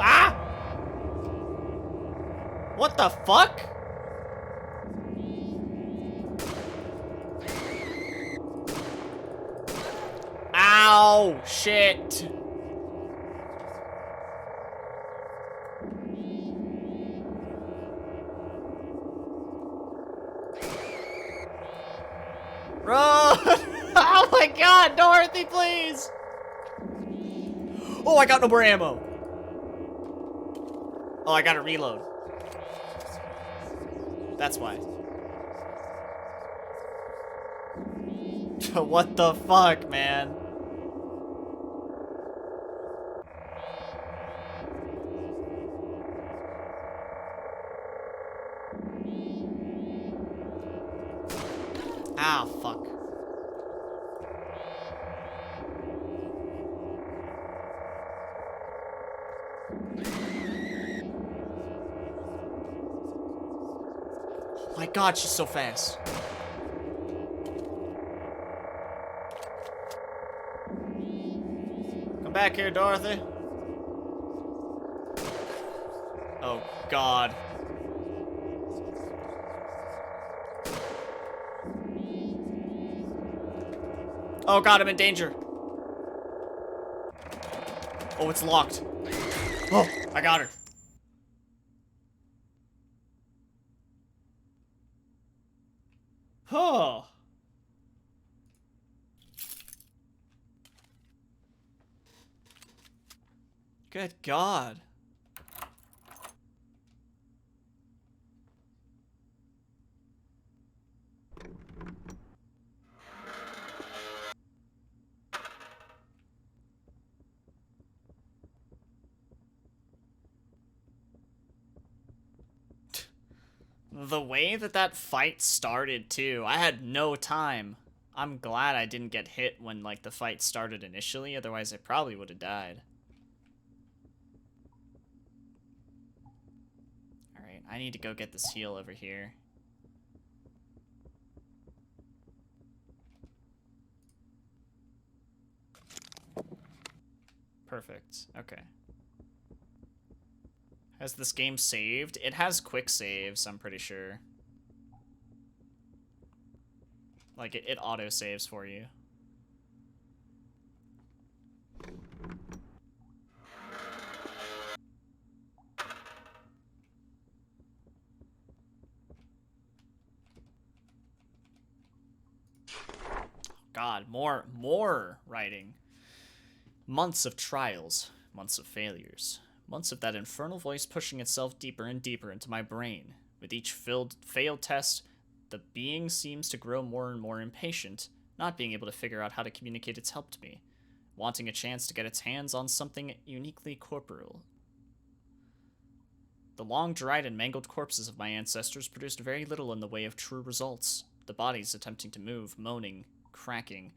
Ah! What the fuck? Ow! Shit! Run! Oh my god, Dorothy, please! Oh, I got no more ammo. Oh, I gotta reload. That's why. What the fuck, man? Ah, fuck. Oh my god, she's so fast. Come back here, Dorothy. Oh god. Oh god, I'm in danger. Oh, it's locked. Oh, I got her. Oh. Good god. The way that that fight started, too, I had no time. I'm glad I didn't get hit when, like, the fight started initially, otherwise I probably would have died. Alright, I need to go get this heal over here. Perfect. Okay. Has this game saved? It has quick saves, I'm pretty sure. Like, it auto-saves for you. God, more writing. Months of trials, months of failures, months of that infernal voice pushing itself deeper and deeper into my brain. With each failed test, the being seems to grow more and more impatient, not being able to figure out how to communicate its help to me, wanting a chance to get its hands on something uniquely corporeal. The long, dried, and mangled corpses of my ancestors produced very little in the way of true results, the bodies attempting to move, moaning, cracking.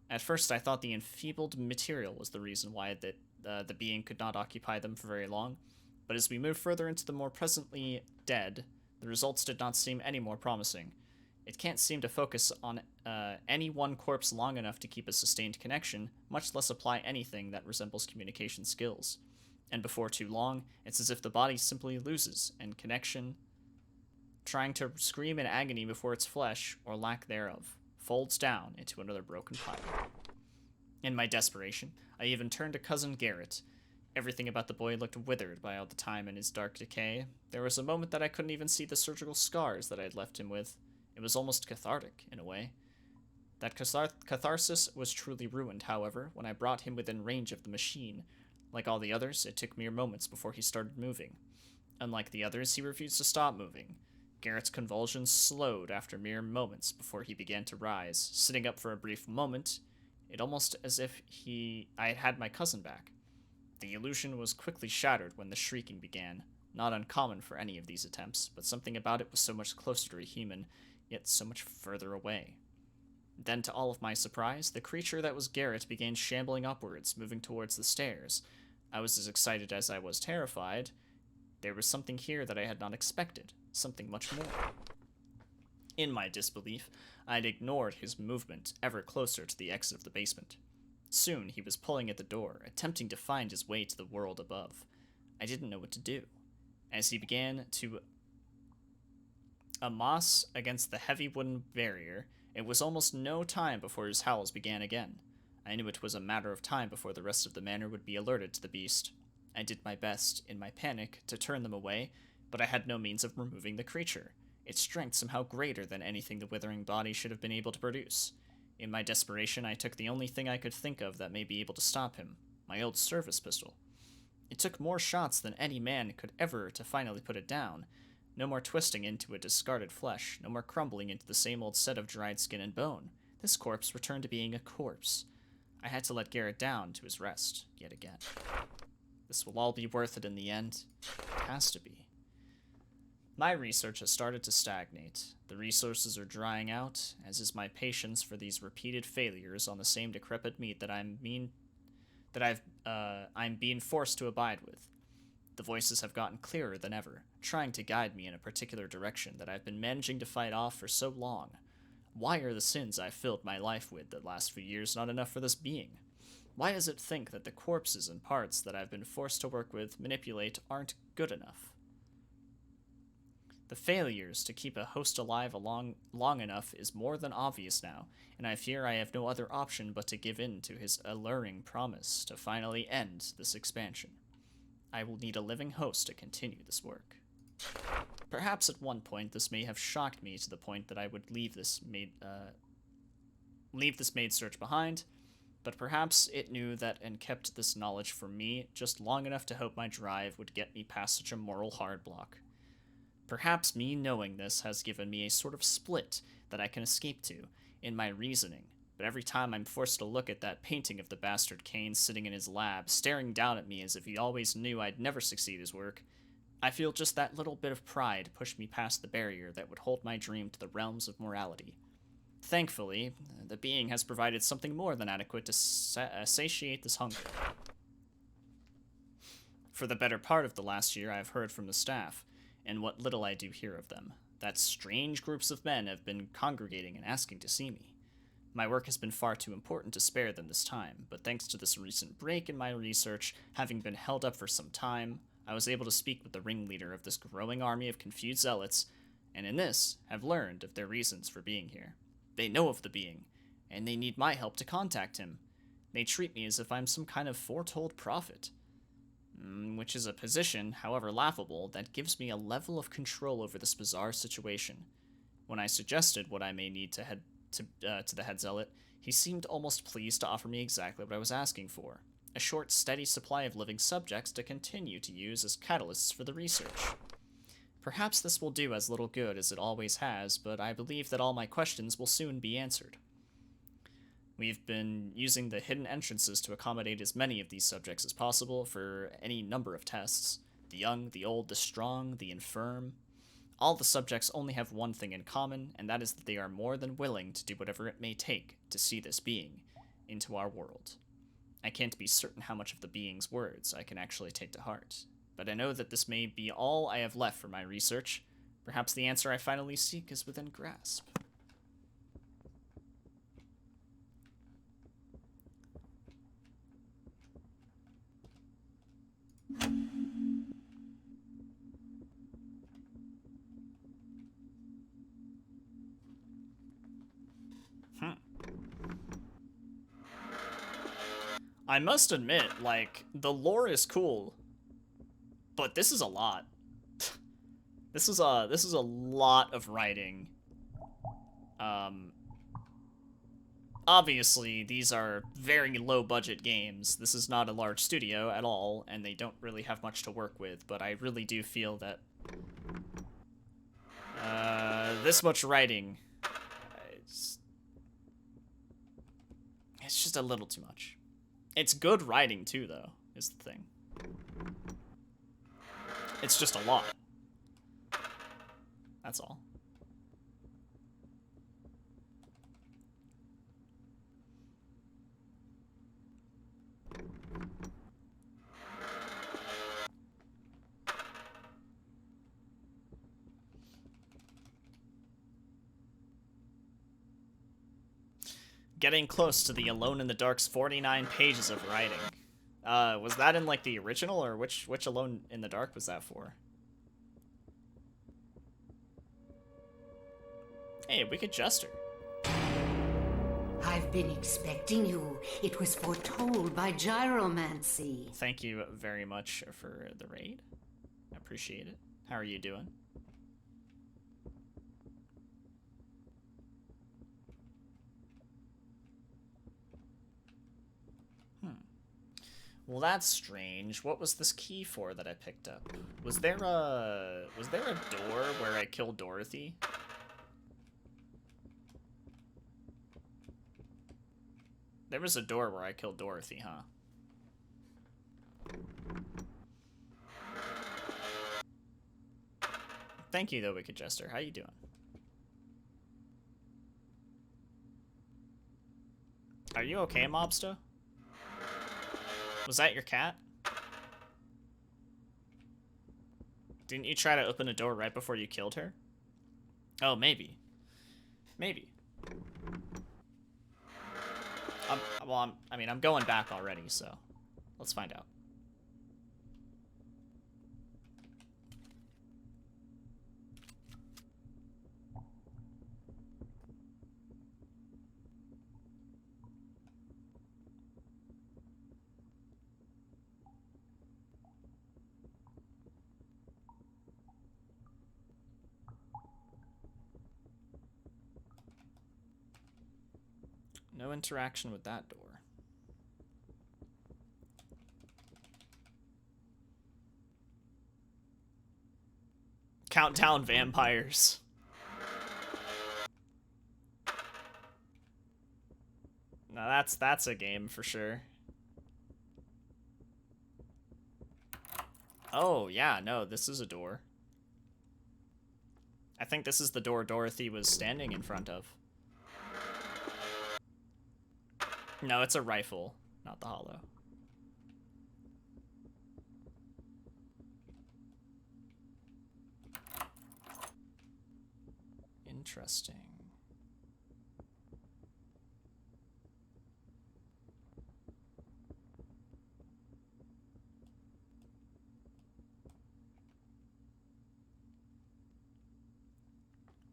At first, I thought the enfeebled material was the reason why the being could not occupy them for very long, but as we moved further into the more presently dead, the results did not seem any more promising. It can't seem to focus on any one corpse long enough to keep a sustained connection, much less apply anything that resembles communication skills. And before too long, it's as if the body simply loses, and connection, trying to scream in agony before its flesh, or lack thereof, folds down into another broken pile. In my desperation, I even turned to Cousin Garrett. Everything about the boy looked withered by all the time in his dark decay. There was a moment that I couldn't even see the surgical scars that I had left him with. It was almost cathartic, in a way. That catharsis was truly ruined, however, when I brought him within range of the machine. Like all the others, it took mere moments before he started moving. Unlike the others, he refused to stop moving. Garrett's convulsions slowed after mere moments before he began to rise, sitting up for a brief moment. It almost as if I had my cousin back. The illusion was quickly shattered when the shrieking began. Not uncommon for any of these attempts, but something about it was so much closer to a human, yet so much further away. Then, to all of my surprise, the creature that was Garrett began shambling upwards, moving towards the stairs. I was as excited as I was terrified. There was something here that I had not expected, something much more. In my disbelief, I had ignored his movement ever closer to the exit of the basement. Soon he was pulling at the door, attempting to find his way to the world above. I didn't know what to do. As he began to amass against the heavy wooden barrier, it was almost no time before his howls began again. I knew it was a matter of time before the rest of the manor would be alerted to the beast. I did my best, in my panic, to turn them away, but I had no means of removing the creature, its strength somehow greater than anything the withering body should have been able to produce. In my desperation, I took the only thing I could think of that may be able to stop him, my old service pistol. It took more shots than any man could ever to finally put it down. No more twisting into a discarded flesh, no more crumbling into the same old set of dried skin and bone. This corpse returned to being a corpse. I had to let Garrett down to his rest, yet again. This will all be worth it in the end. It has to be. My research has started to stagnate. The resources are drying out, as is my patience for these repeated failures on the same decrepit meat that I'm being forced to abide with. The voices have gotten clearer than ever, trying to guide me in a particular direction that I've been managing to fight off for so long. Why are the sins I've filled my life with the last few years not enough for this being? Why does it think that the corpses and parts that I've been forced to work with, manipulate, aren't good enough? The failures to keep a host alive long enough is more than obvious now, and I fear I have no other option but to give in to his alluring promise to finally end this expansion. I will need a living host to continue this work. Perhaps at one point this may have shocked me to the point that I would leave this maid search behind, but perhaps it knew that and kept this knowledge from me just long enough to hope my drive would get me past such a moral hard block. Perhaps me knowing this has given me a sort of split that I can escape to in my reasoning, but every time I'm forced to look at that painting of the bastard Kane sitting in his lab, staring down at me as if he always knew I'd never succeed his work, I feel just that little bit of pride push me past the barrier that would hold my dream to the realms of morality. Thankfully, the being has provided something more than adequate to satiate this hunger. For the better part of the last year, I have heard from the staff, and what little I do hear of them, that strange groups of men have been congregating and asking to see me. My work has been far too important to spare them this time, but thanks to this recent break in my research, having been held up for some time, I was able to speak with the ringleader of this growing army of confused zealots, and in this, have learned of their reasons for being here. They know of the being, and they need my help to contact him. They treat me as if I'm some kind of foretold prophet. Which is a position, however laughable, that gives me a level of control over this bizarre situation. When I suggested what I may need to the head zealot, he seemed almost pleased to offer me exactly what I was asking for, a short, steady supply of living subjects to continue to use as catalysts for the research. Perhaps this will do as little good as it always has, but I believe that all my questions will soon be answered. We've been using the hidden entrances to accommodate as many of these subjects as possible for any number of tests. The young, the old, the strong, the infirm. All the subjects only have one thing in common, and that is that they are more than willing to do whatever it may take to see this being into our world. I can't be certain how much of the being's words I can actually take to heart, but I know that this may be all I have left for my research. Perhaps the answer I finally seek is within grasp. I must admit, like, the lore is cool, but this is a lot. This is a lot of writing. Obviously, these are very low-budget games. This is not a large studio at all, and they don't really have much to work with, but I really do feel that this much writing, it's just a little too much. It's good writing, too, though, is the thing. It's just a lot. That's all. Getting close to the Alone in the Dark's 49 pages of writing. Was that in, like, the original, or which Alone in the Dark was that for? Hey, we could Jester. I've been expecting you. It was foretold by gyromancy. Thank you very much for the raid. I appreciate it. How are you doing? Well, that's strange. What was this key for that I picked up? Was there a door where I killed Dorothy? There was a door where I killed Dorothy, huh? Thank you, though, Wicked Jester. How you doing? Are you okay, Mobster? Was that your cat? Didn't you try to open a door right before you killed her? Oh, maybe. Maybe. I'm going back already, so let's find out. No interaction with that door. Countdown vampires. Now that's a game for sure. Oh, yeah, no, this is a door. I think this is the door Dorothy was standing in front of. No, it's a rifle, not the hollow. Interesting.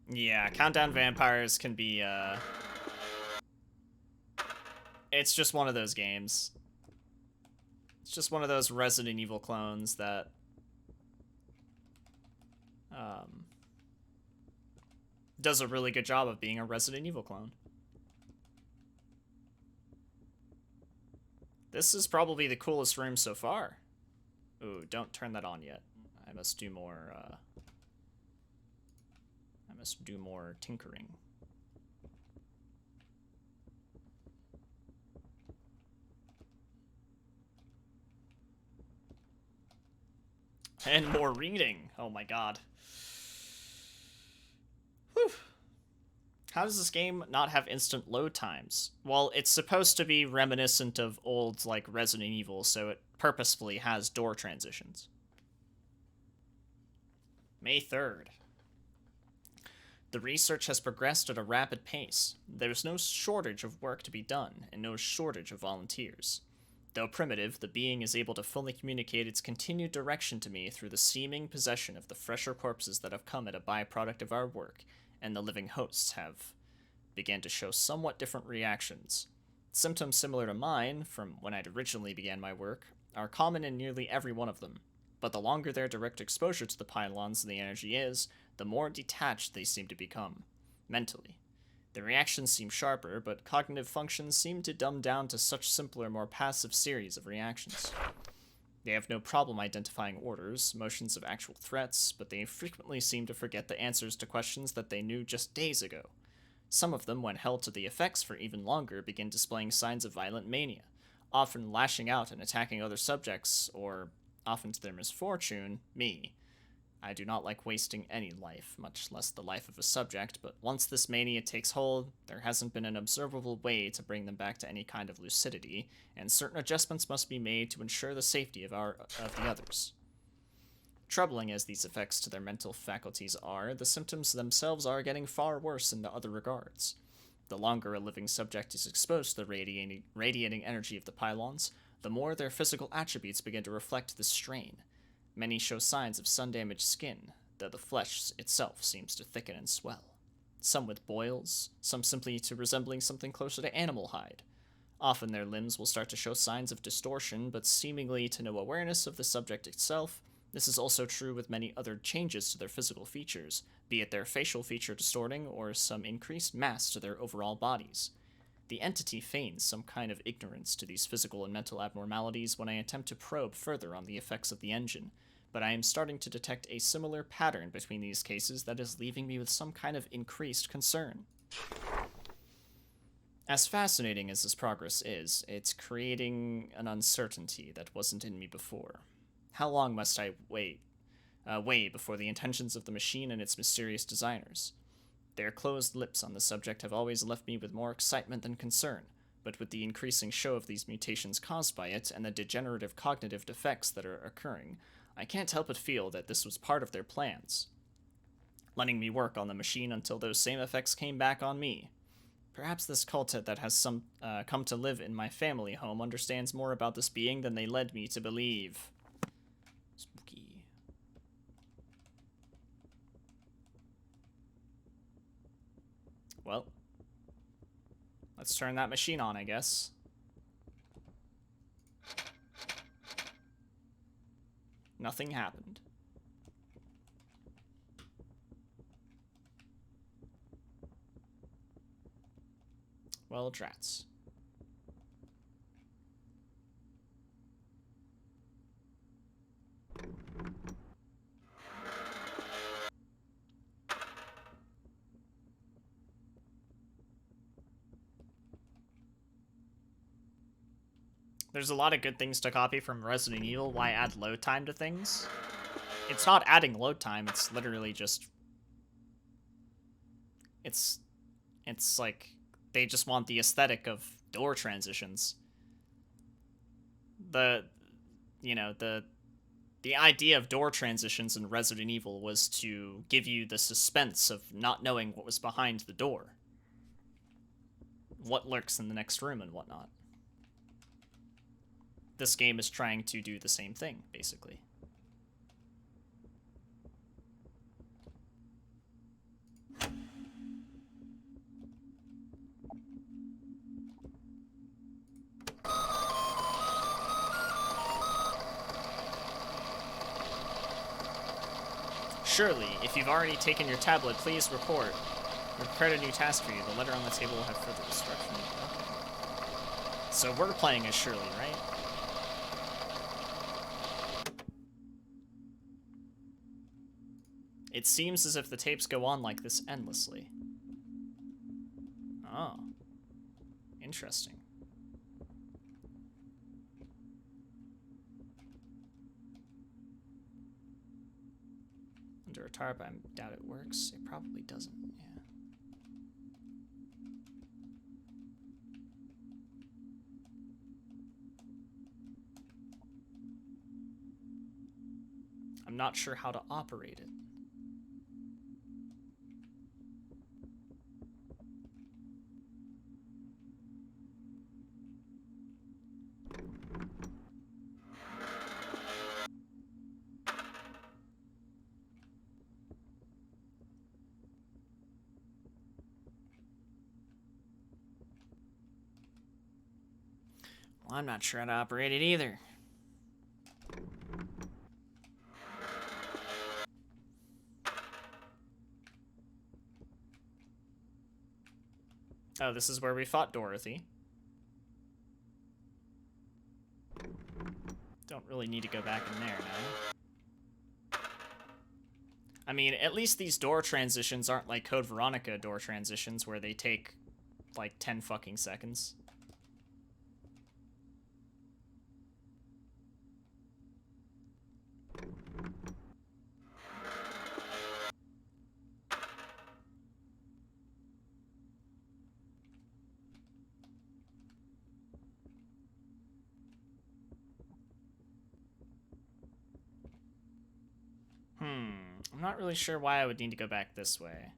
Yeah, countdown vampires can be, it's just one of those games. It's just one of those Resident Evil clones that, does a really good job of being a Resident Evil clone. This is probably the coolest room so far. Ooh, don't turn that on yet. I must do more, tinkering. And more reading. Oh my god. Whew. How does this game not have instant load times? Well, it's supposed to be reminiscent of old, like, Resident Evil, so it purposefully has door transitions. May 3rd. The research has progressed at a rapid pace. There's no shortage of work to be done, and no shortage of volunteers. Though primitive, the being is able to fully communicate its continued direction to me through the seeming possession of the fresher corpses that have come as a byproduct of our work, and the living hosts have began to show somewhat different reactions. Symptoms similar to mine, from when I'd originally began my work, are common in nearly every one of them, but the longer their direct exposure to the pylons and the energy is, the more detached they seem to become, mentally. The reactions seem sharper, but cognitive functions seem to dumb down to such simpler, more passive series of reactions. They have no problem identifying orders, motions of actual threats, but they frequently seem to forget the answers to questions that they knew just days ago. Some of them, when held to the effects for even longer, begin displaying signs of violent mania, often lashing out and attacking other subjects, or, often to their misfortune, me. I do not like wasting any life, much less the life of a subject, but once this mania takes hold, there hasn't been an observable way to bring them back to any kind of lucidity, and certain adjustments must be made to ensure the safety of the others. Troubling as these effects to their mental faculties are, the symptoms themselves are getting far worse in the other regards. The longer a living subject is exposed to the radiating energy of the pylons, the more their physical attributes begin to reflect this strain. Many show signs of sun-damaged skin, though the flesh itself seems to thicken and swell. Some with boils, some simply to resembling something closer to animal hide. Often their limbs will start to show signs of distortion, but seemingly to no awareness of the subject itself. This is also true with many other changes to their physical features, be it their facial feature distorting or some increased mass to their overall bodies. The entity feigns some kind of ignorance to these physical and mental abnormalities when I attempt to probe further on the effects of the engine, but I am starting to detect a similar pattern between these cases that is leaving me with some kind of increased concern. As fascinating as this progress is, it's creating an uncertainty that wasn't in me before. How long must I wait before the intentions of the machine and its mysterious designers? Their closed lips on the subject have always left me with more excitement than concern, but with the increasing show of these mutations caused by it and the degenerative cognitive defects that are occurring, I can't help but feel that this was part of their plans, letting me work on the machine until those same effects came back on me. Perhaps this cultite that has come to live in my family home understands more about this being than they led me to believe. Spooky. Well, let's turn that machine on, I guess. Nothing happened. Well, drats. There's a lot of good things to copy from Resident Evil. Why add load time to things? It's not adding load time, it's literally just... It's like, they just want the aesthetic of door transitions. The idea of door transitions in Resident Evil was to give you the suspense of not knowing what was behind the door. What lurks in the next room and whatnot. This game is trying to do the same thing, basically. Surely, if you've already taken your tablet, please report. We've prepared a new task for you. The letter on the table will have further instructions. Okay. So we're playing as Shirley, right? It seems as if the tapes go on like this endlessly. Oh. Interesting. Under a tarp, I doubt it works. It probably doesn't, yeah. I'm not sure how to operate it. Well, I'm not sure how to operate it either. Oh, this is where we fought Dorothy. Don't really need to go back in there now. I mean, at least these door transitions aren't like Code Veronica door transitions where they take like 10 fucking seconds. I'm not really sure why I would need to go back this way.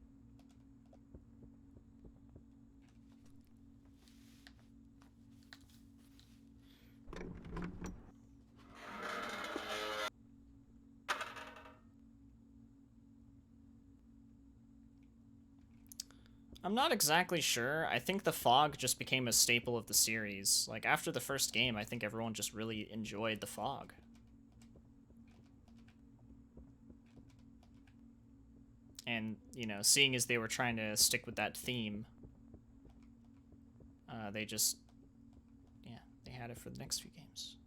I'm not exactly sure. I think the fog just became a staple of the series. Like, after the first game, I think everyone just really enjoyed the fog. And, you know, seeing as they were trying to stick with that theme, they just, yeah, they had it for the next few games.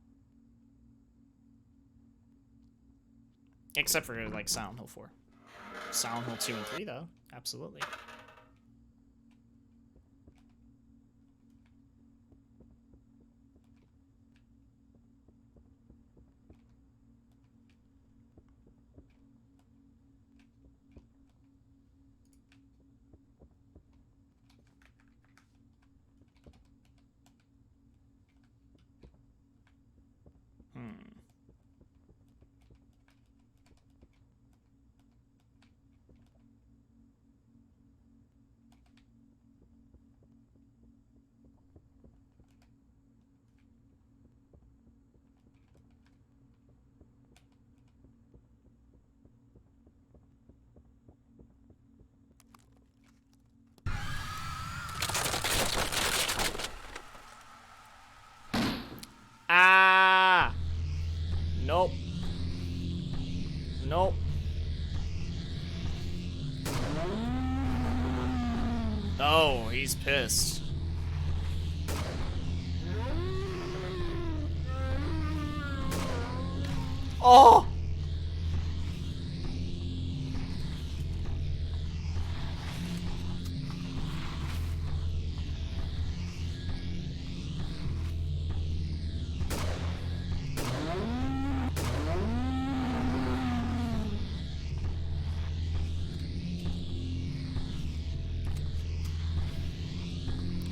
Except for, like, Silent Hill 4. Silent Hill 2 and 3, though. Absolutely. Ah! Nope. Nope. Oh, he's pissed. Oh!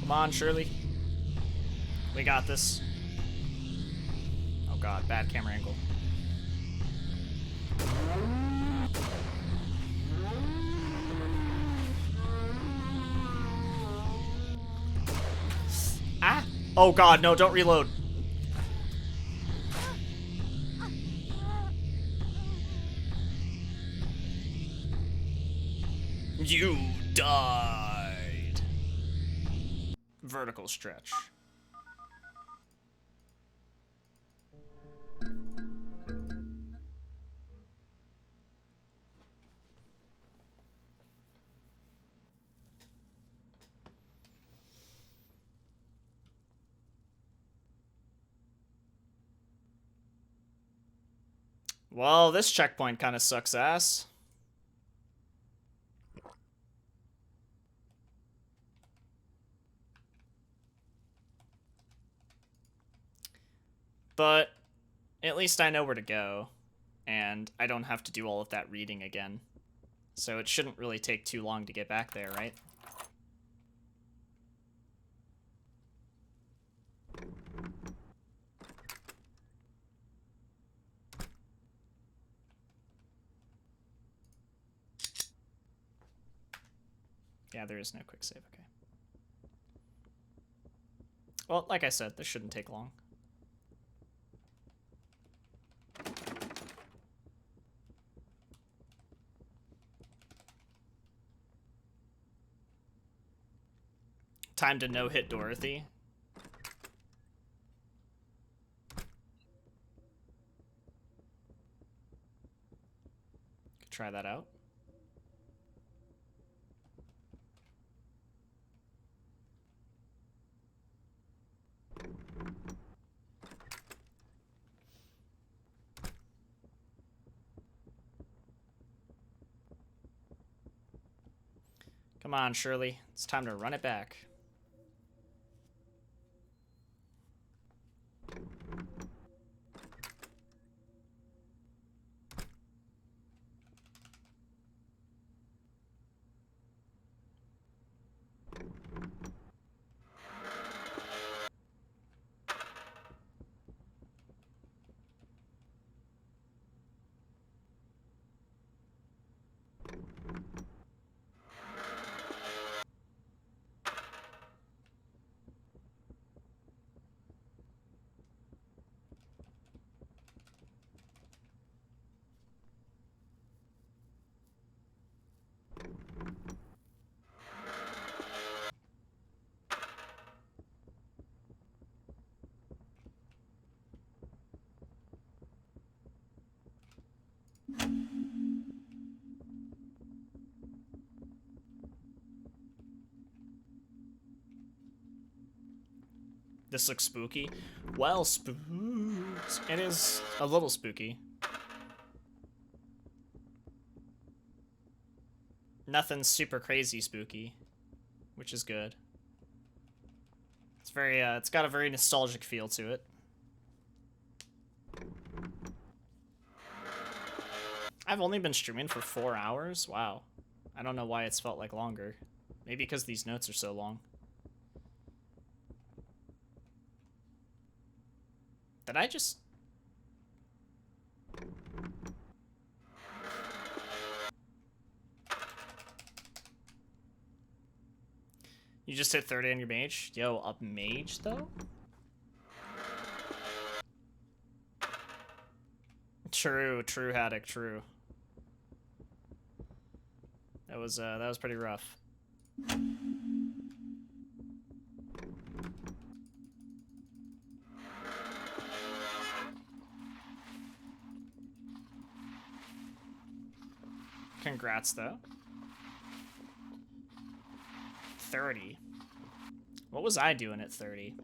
Come on, Shirley. We got this. Oh god, bad camera angle. Ah! Oh god, no, don't reload. You died. Vertical stretch. Well, this checkpoint kind of sucks ass. But at least I know where to go, and I don't have to do all of that reading again. So it shouldn't really take too long to get back there, right? Yeah, there is no quick save, okay. Well, like I said, this shouldn't take long. Time to no-hit Dorothy. Could try that out. Come on, Shirley. It's time to run it back. This looks spooky. Well, spooks. It is a little spooky. Nothing super crazy spooky, which is good. It's very, it's got a very nostalgic feel to it. I've only been streaming for 4 hours? Wow. I don't know why it's felt like longer. Maybe because these notes are so long. Did I just... You just hit 30 on your mage? Yo, up mage, though? True, Haddock, true. That was pretty rough. Congrats, though. 30. What was I doing at 30?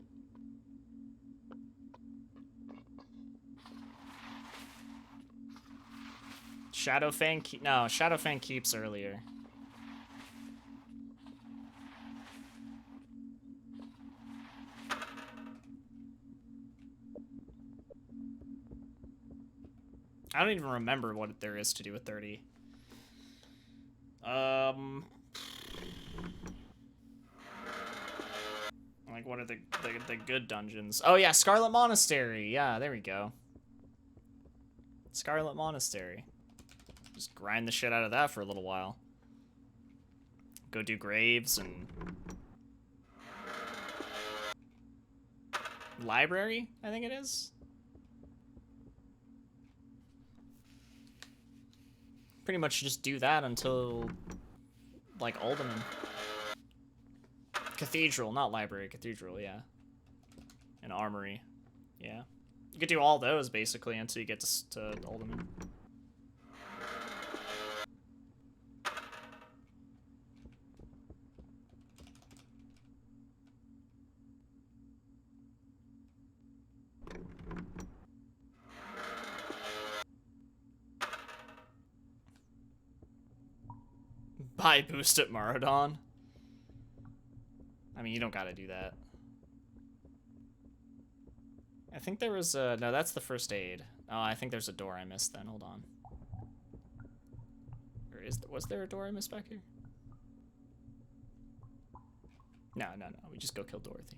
Shadowfang no, Shadowfang keeps earlier. I don't even remember what there is to do with 30. Like, what are the good dungeons? Oh yeah, Scarlet Monastery. Yeah, there we go. Scarlet Monastery. Just grind the shit out of that for a little while. Go do graves and... Library, I think it is. Pretty much just do that until, like, Alderman. Cathedral, not library, cathedral, yeah. And armory, yeah. You could do all those, basically, until you get to Alderman. Buy boost at Maradon. I mean, you don't gotta do that. I think there was a... No, that's the first aid. Oh, I think there's a door I missed then. Hold on. Or was there a door I missed back here? No. We just go kill Dorothy.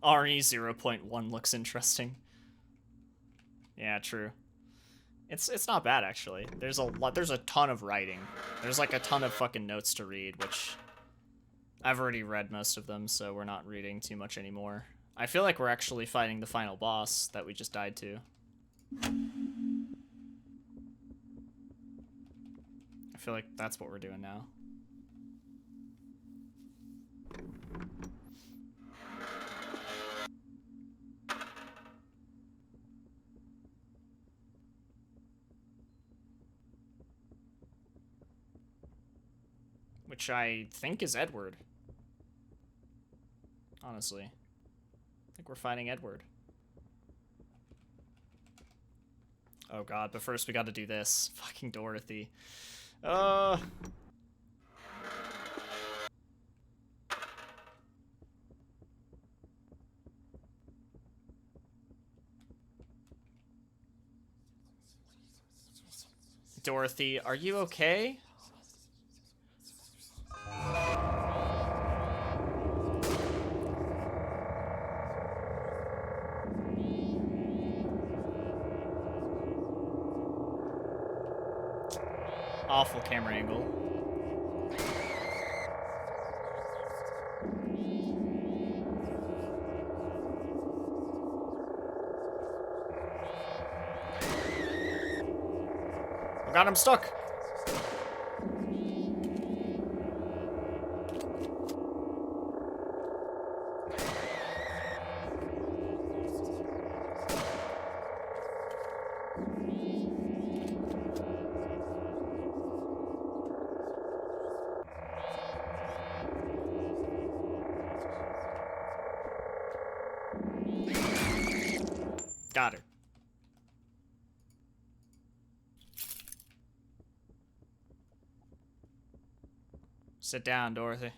RE 0.1 looks interesting. Yeah, true. It's not bad, actually. There's a ton of writing. There's like a ton of fucking notes to read, which I've already read most of them, so we're not reading too much anymore. I feel like we're actually fighting the final boss that we just died to. I feel like that's what we're doing now. Which I think is Edward. Honestly. I think we're fighting Edward. Oh god, but first we gotta do this. Fucking Dorothy. Dorothy, are you okay? Awful camera angle. Oh god, I'm stuck. Got her. Sit down, Dorothy.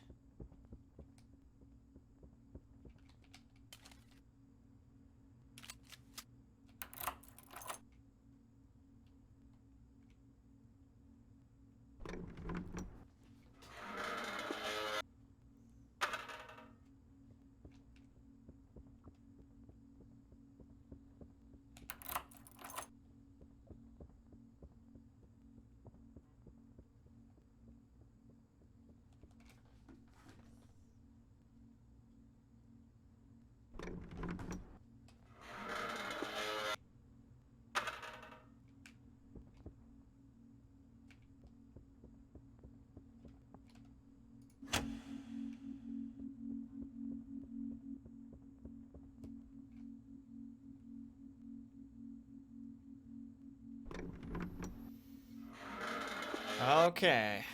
Okay.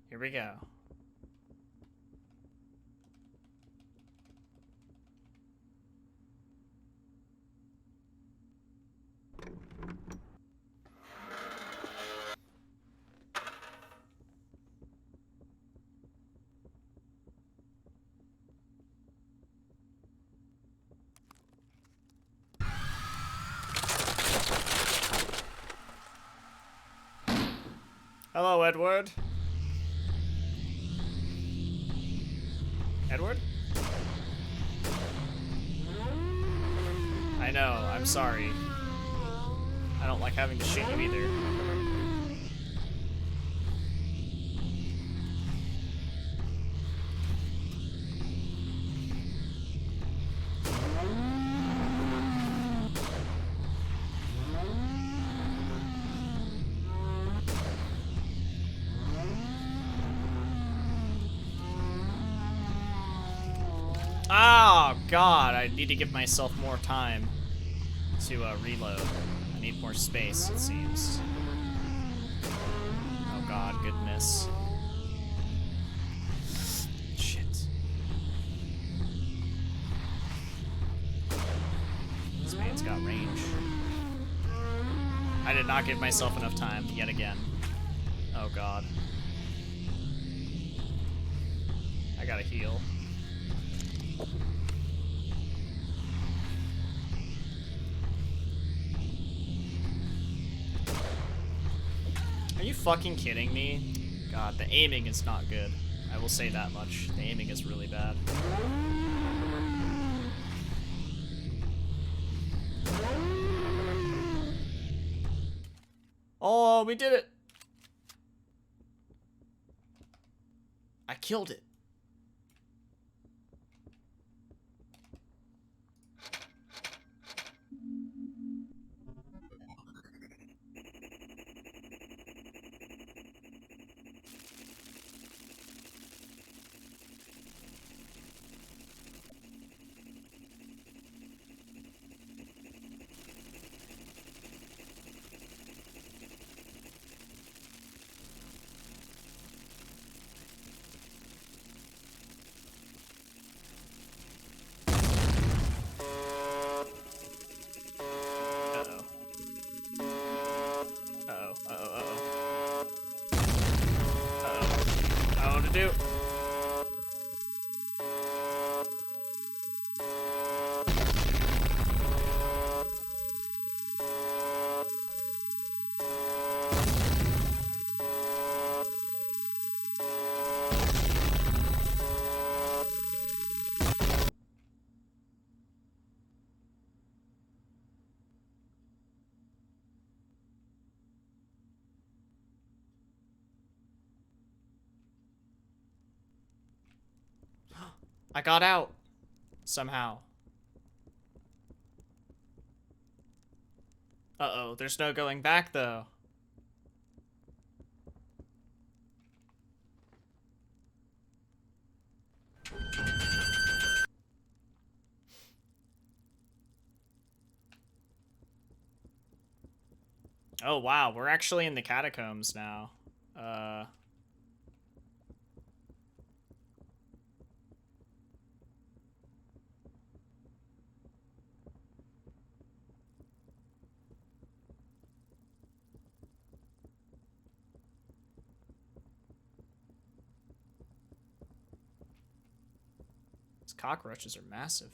Here we go. Hello, Edward. Edward? I know, I'm sorry. I don't like having to shoot you either. Oh, God, I need to give myself more time to reload. I need more space, it seems. Oh, God, good miss. Shit. This man's got range. I did not give myself enough time, yet again. Oh, God. I gotta heal. Are you fucking kidding me? God, the aiming is not good. I will say that much. The aiming is really bad. Oh, we did it! I killed it. Do. I got out. Somehow. Uh-oh, there's no going back, though. Oh, wow, we're actually in the catacombs now. cockroaches are massive.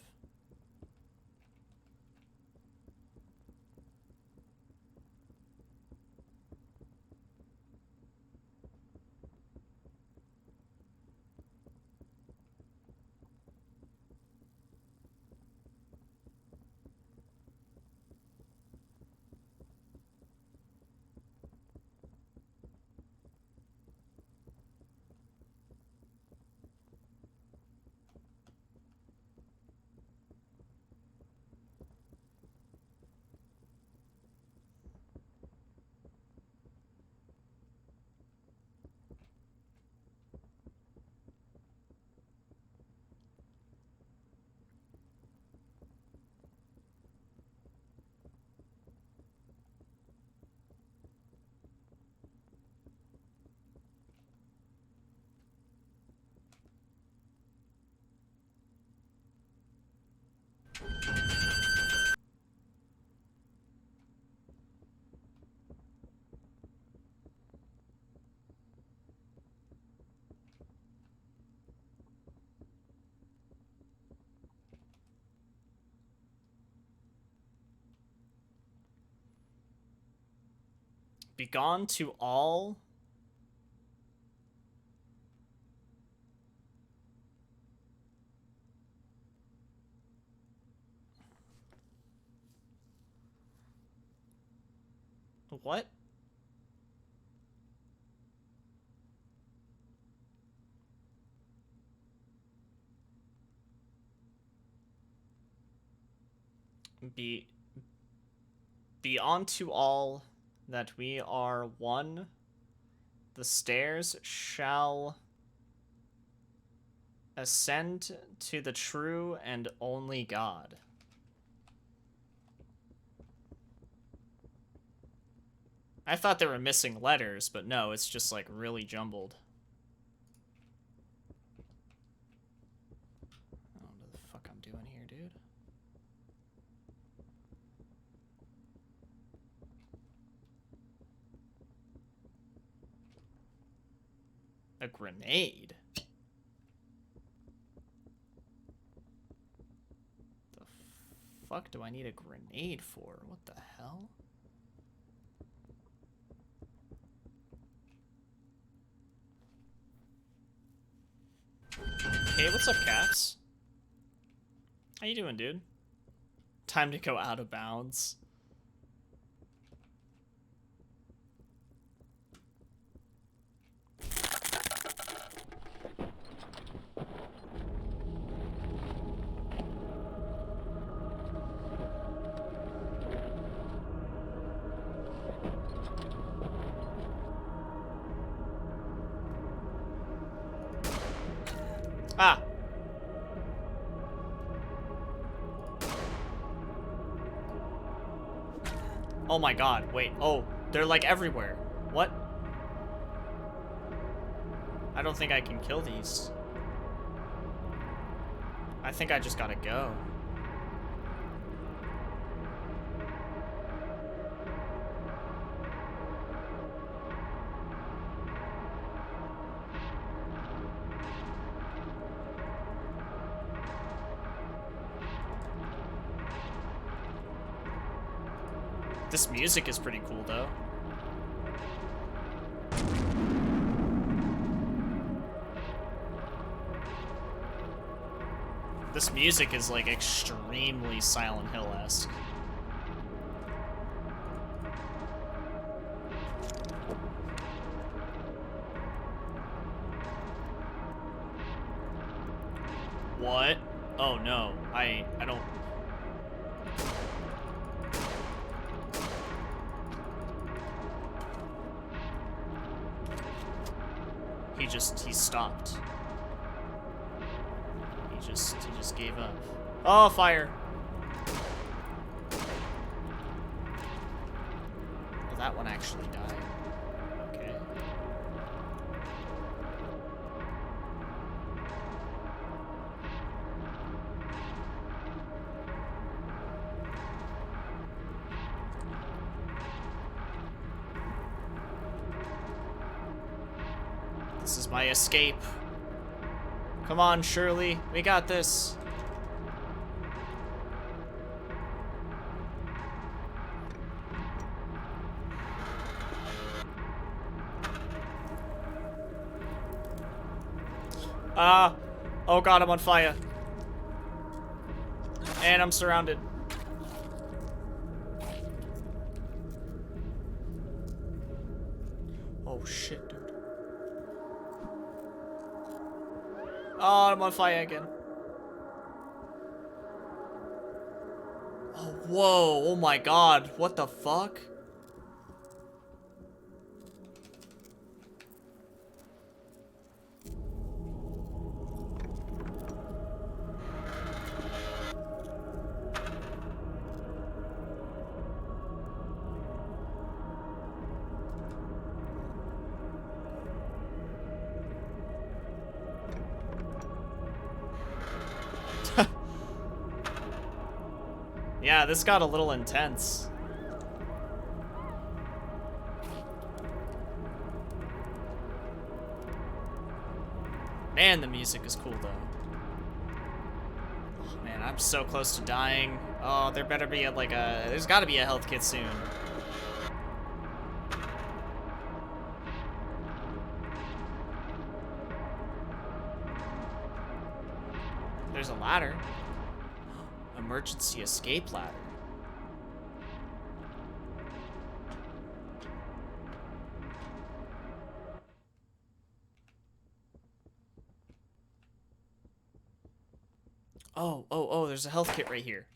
Begone to all. What? Be unto all that we are one. The stairs shall ascend to the true and only God. I thought they were missing letters, but no, it's just like really jumbled. I don't know what the fuck I'm doing here, dude. A grenade? The fuck do I need a grenade for? What the hell? Hey, what's up, Caps? How you doing, dude? Time to go out of bounds. Ah! Oh my god, wait. Oh, they're like everywhere. What? I don't think I can kill these. I think I just gotta go. This music is pretty cool, though. This music is, like, extremely Silent Hill-esque. What? Oh, no. I don't... He stopped. He just gave up. Oh, fire! Well, that one actually died. Okay. This is my escape. Come on, Shirley. We got this. Oh god, I'm on fire. And I'm surrounded. Oh shit, dude. Oh, I'm on fire again. Oh, whoa. Oh my god. What the fuck? Yeah, this got a little intense. Man, the music is cool though. Oh man, I'm so close to dying. Oh, there better be there's gotta be a health kit soon. There's a ladder. Emergency escape ladder. Oh, there's a health kit right here.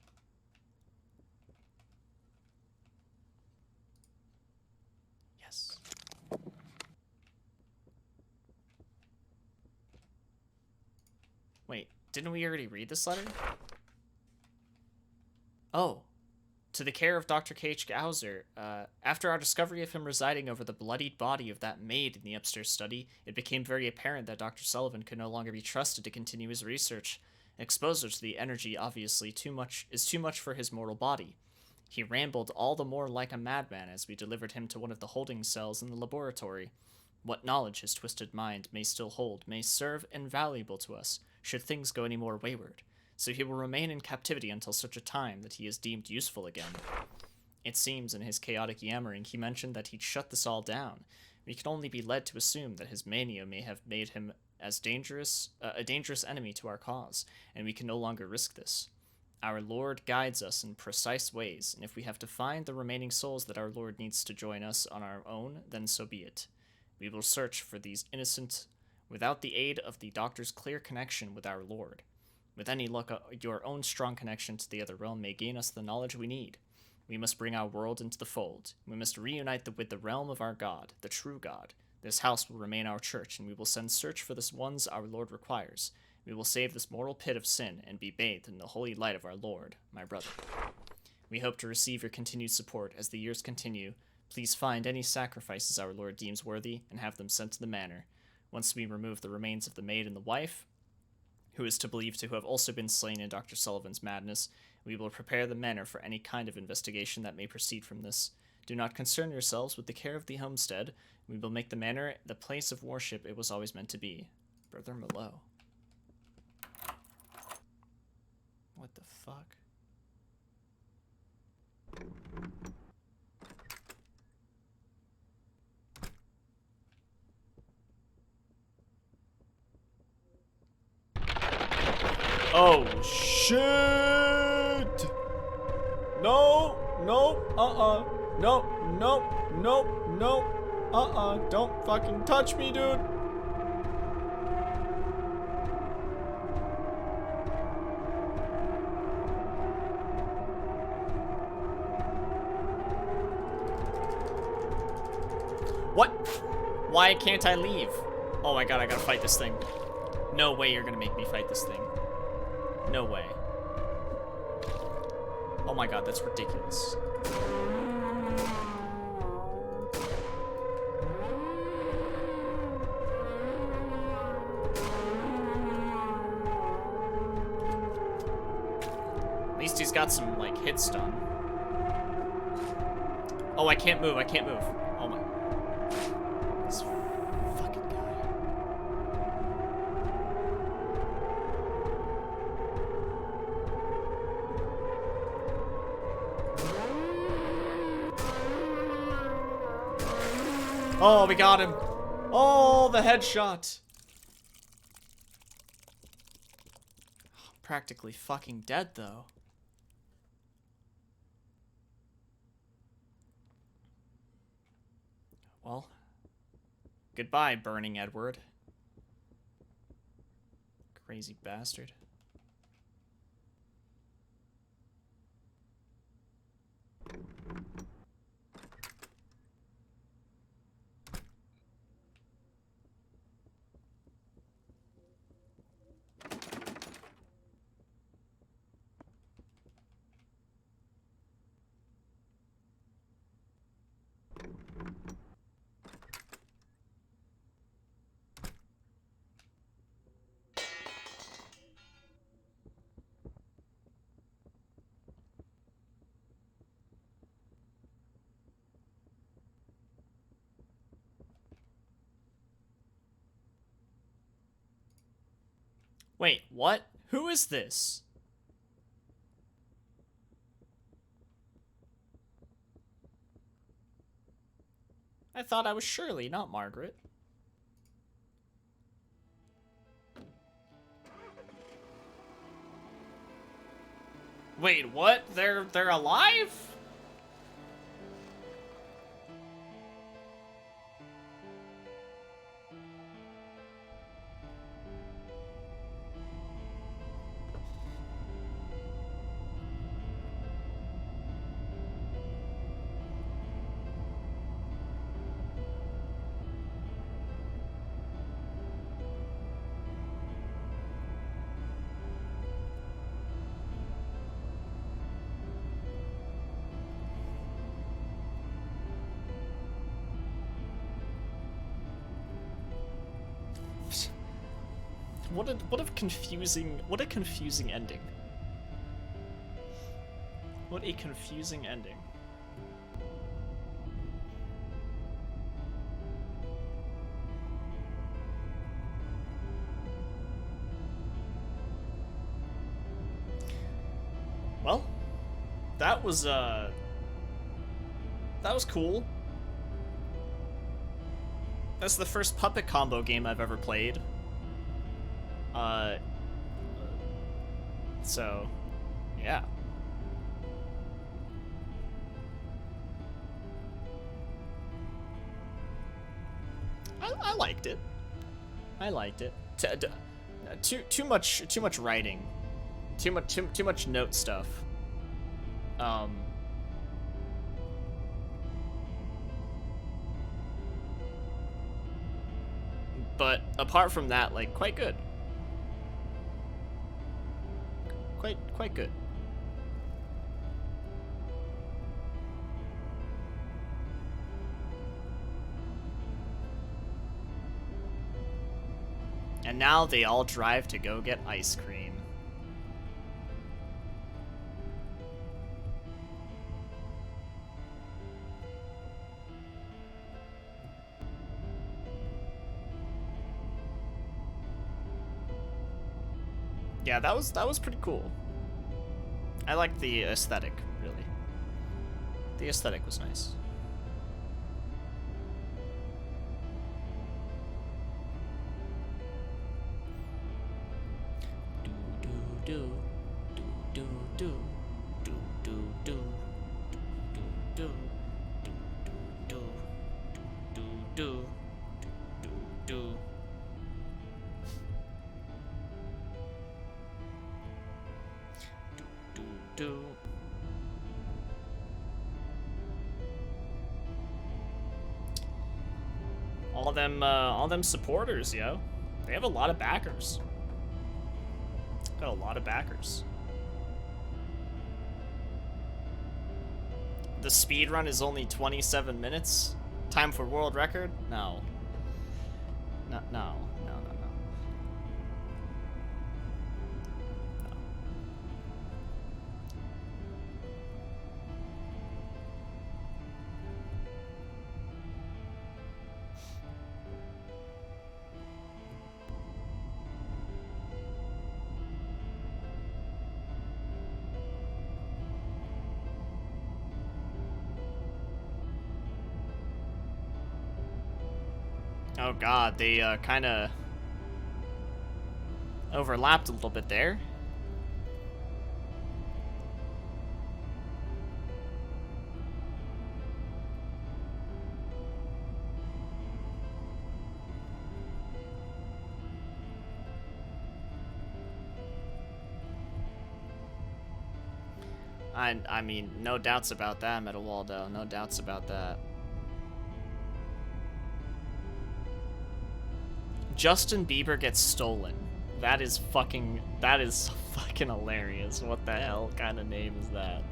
Yes. Wait, didn't we already read this letter? Oh. To the care of Dr. K.H. Gauser, after our discovery of him residing over the bloodied body of that maid in the upstairs study, it became very apparent that Dr. Sullivan could no longer be trusted to continue his research. Exposure to the energy obviously too much for his mortal body. He rambled all the more like a madman as we delivered him to one of the holding cells in the laboratory. What knowledge his twisted mind may still hold may serve invaluable to us, should things go any more wayward. So he will remain in captivity until such a time that he is deemed useful again. It seems in his chaotic yammering he mentioned that he'd shut this all down. We can only be led to assume that his mania may have made him as a dangerous enemy to our cause, and we can no longer risk this. Our Lord guides us in precise ways, and if we have to find the remaining souls that our Lord needs to join us on our own, then so be it. We will search for these innocent without the aid of the doctor's clear connection with our Lord. With any luck, your own strong connection to the other realm may gain us the knowledge we need. We must bring our world into the fold. We must reunite with the realm of our God, the true God. This house will remain our church, and we will send search for the ones our Lord requires. We will save this mortal pit of sin and be bathed in the holy light of our Lord, my brother. We hope to receive your continued support as the years continue. Please find any sacrifices our Lord deems worthy and have them sent to the manor. Once we remove the remains of the maid and the wife, who is believed to have also been slain in Dr. Sullivan's madness, we will prepare the manor for any kind of investigation that may proceed from this. Do not concern yourselves with the care of the homestead. We will make the manor the place of worship it was always meant to be. Brother Merlot. What the fuck? Oh, shit! No, no, no, don't fucking touch me, dude! What? Why can't I leave? Oh my god, I gotta fight this thing. No way you're gonna make me fight this thing. No way. Oh my god, that's ridiculous. At least he's got some, like, hit stun. Oh, I can't move, Oh my. This fucking guy. Oh, we got him. Oh, the headshot. Practically fucking dead, though. Well, goodbye, Burning Edward. Crazy bastard. Wait, what? Who is this? I thought I was Shirley, not Margaret. Wait, what? They're alive? What a confusing ending. What a confusing ending. Well, that was cool. That's the first puppet combo game I've ever played. So, yeah. I liked it. I liked it. Too much writing. Too much note stuff. But apart from that, like, quite good. Quite good. And now they all drive to go get ice cream. Yeah, that was pretty cool. I liked the aesthetic, really. The aesthetic was nice. Do do do do do do do do do do do do do do. Do. All them supporters, yo. They have a lot of backers. Got a lot of backers. The speed run is only 27 minutes. Time for world record? No. No. Oh god, they kind of overlapped a little bit there. I mean, no doubts about that, Metal Waldo. No doubts about that. Justin Bieber gets stolen. That is fucking hilarious. What the hell kind of name is that?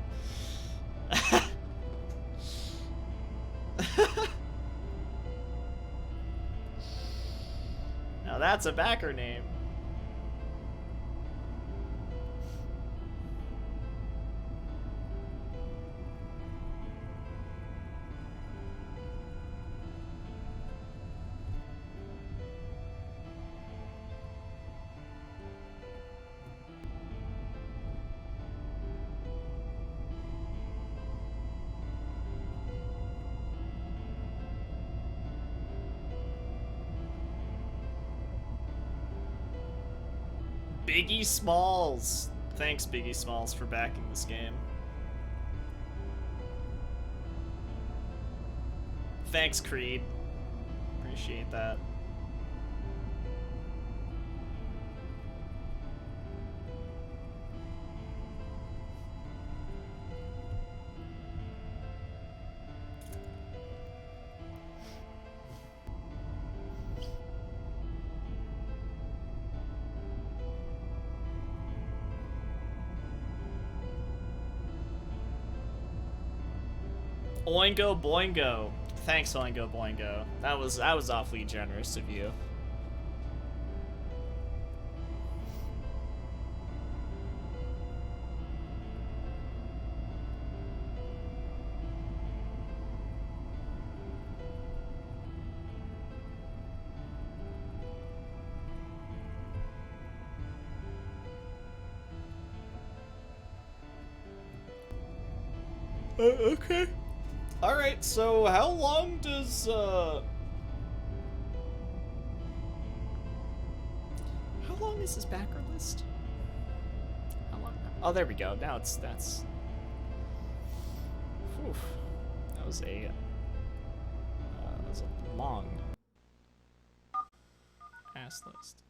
Now that's a backer name. Biggie Smalls. Thanks, Biggie Smalls, for backing this game. Thanks, Creed. Appreciate that. Oingo Boingo. Thanks, Oingo Boingo. That was awfully generous of you. Okay. Alright, so how long does, how long is this backer list? How long? Oh, there we go. Now that's... Whew. That was a long ass list.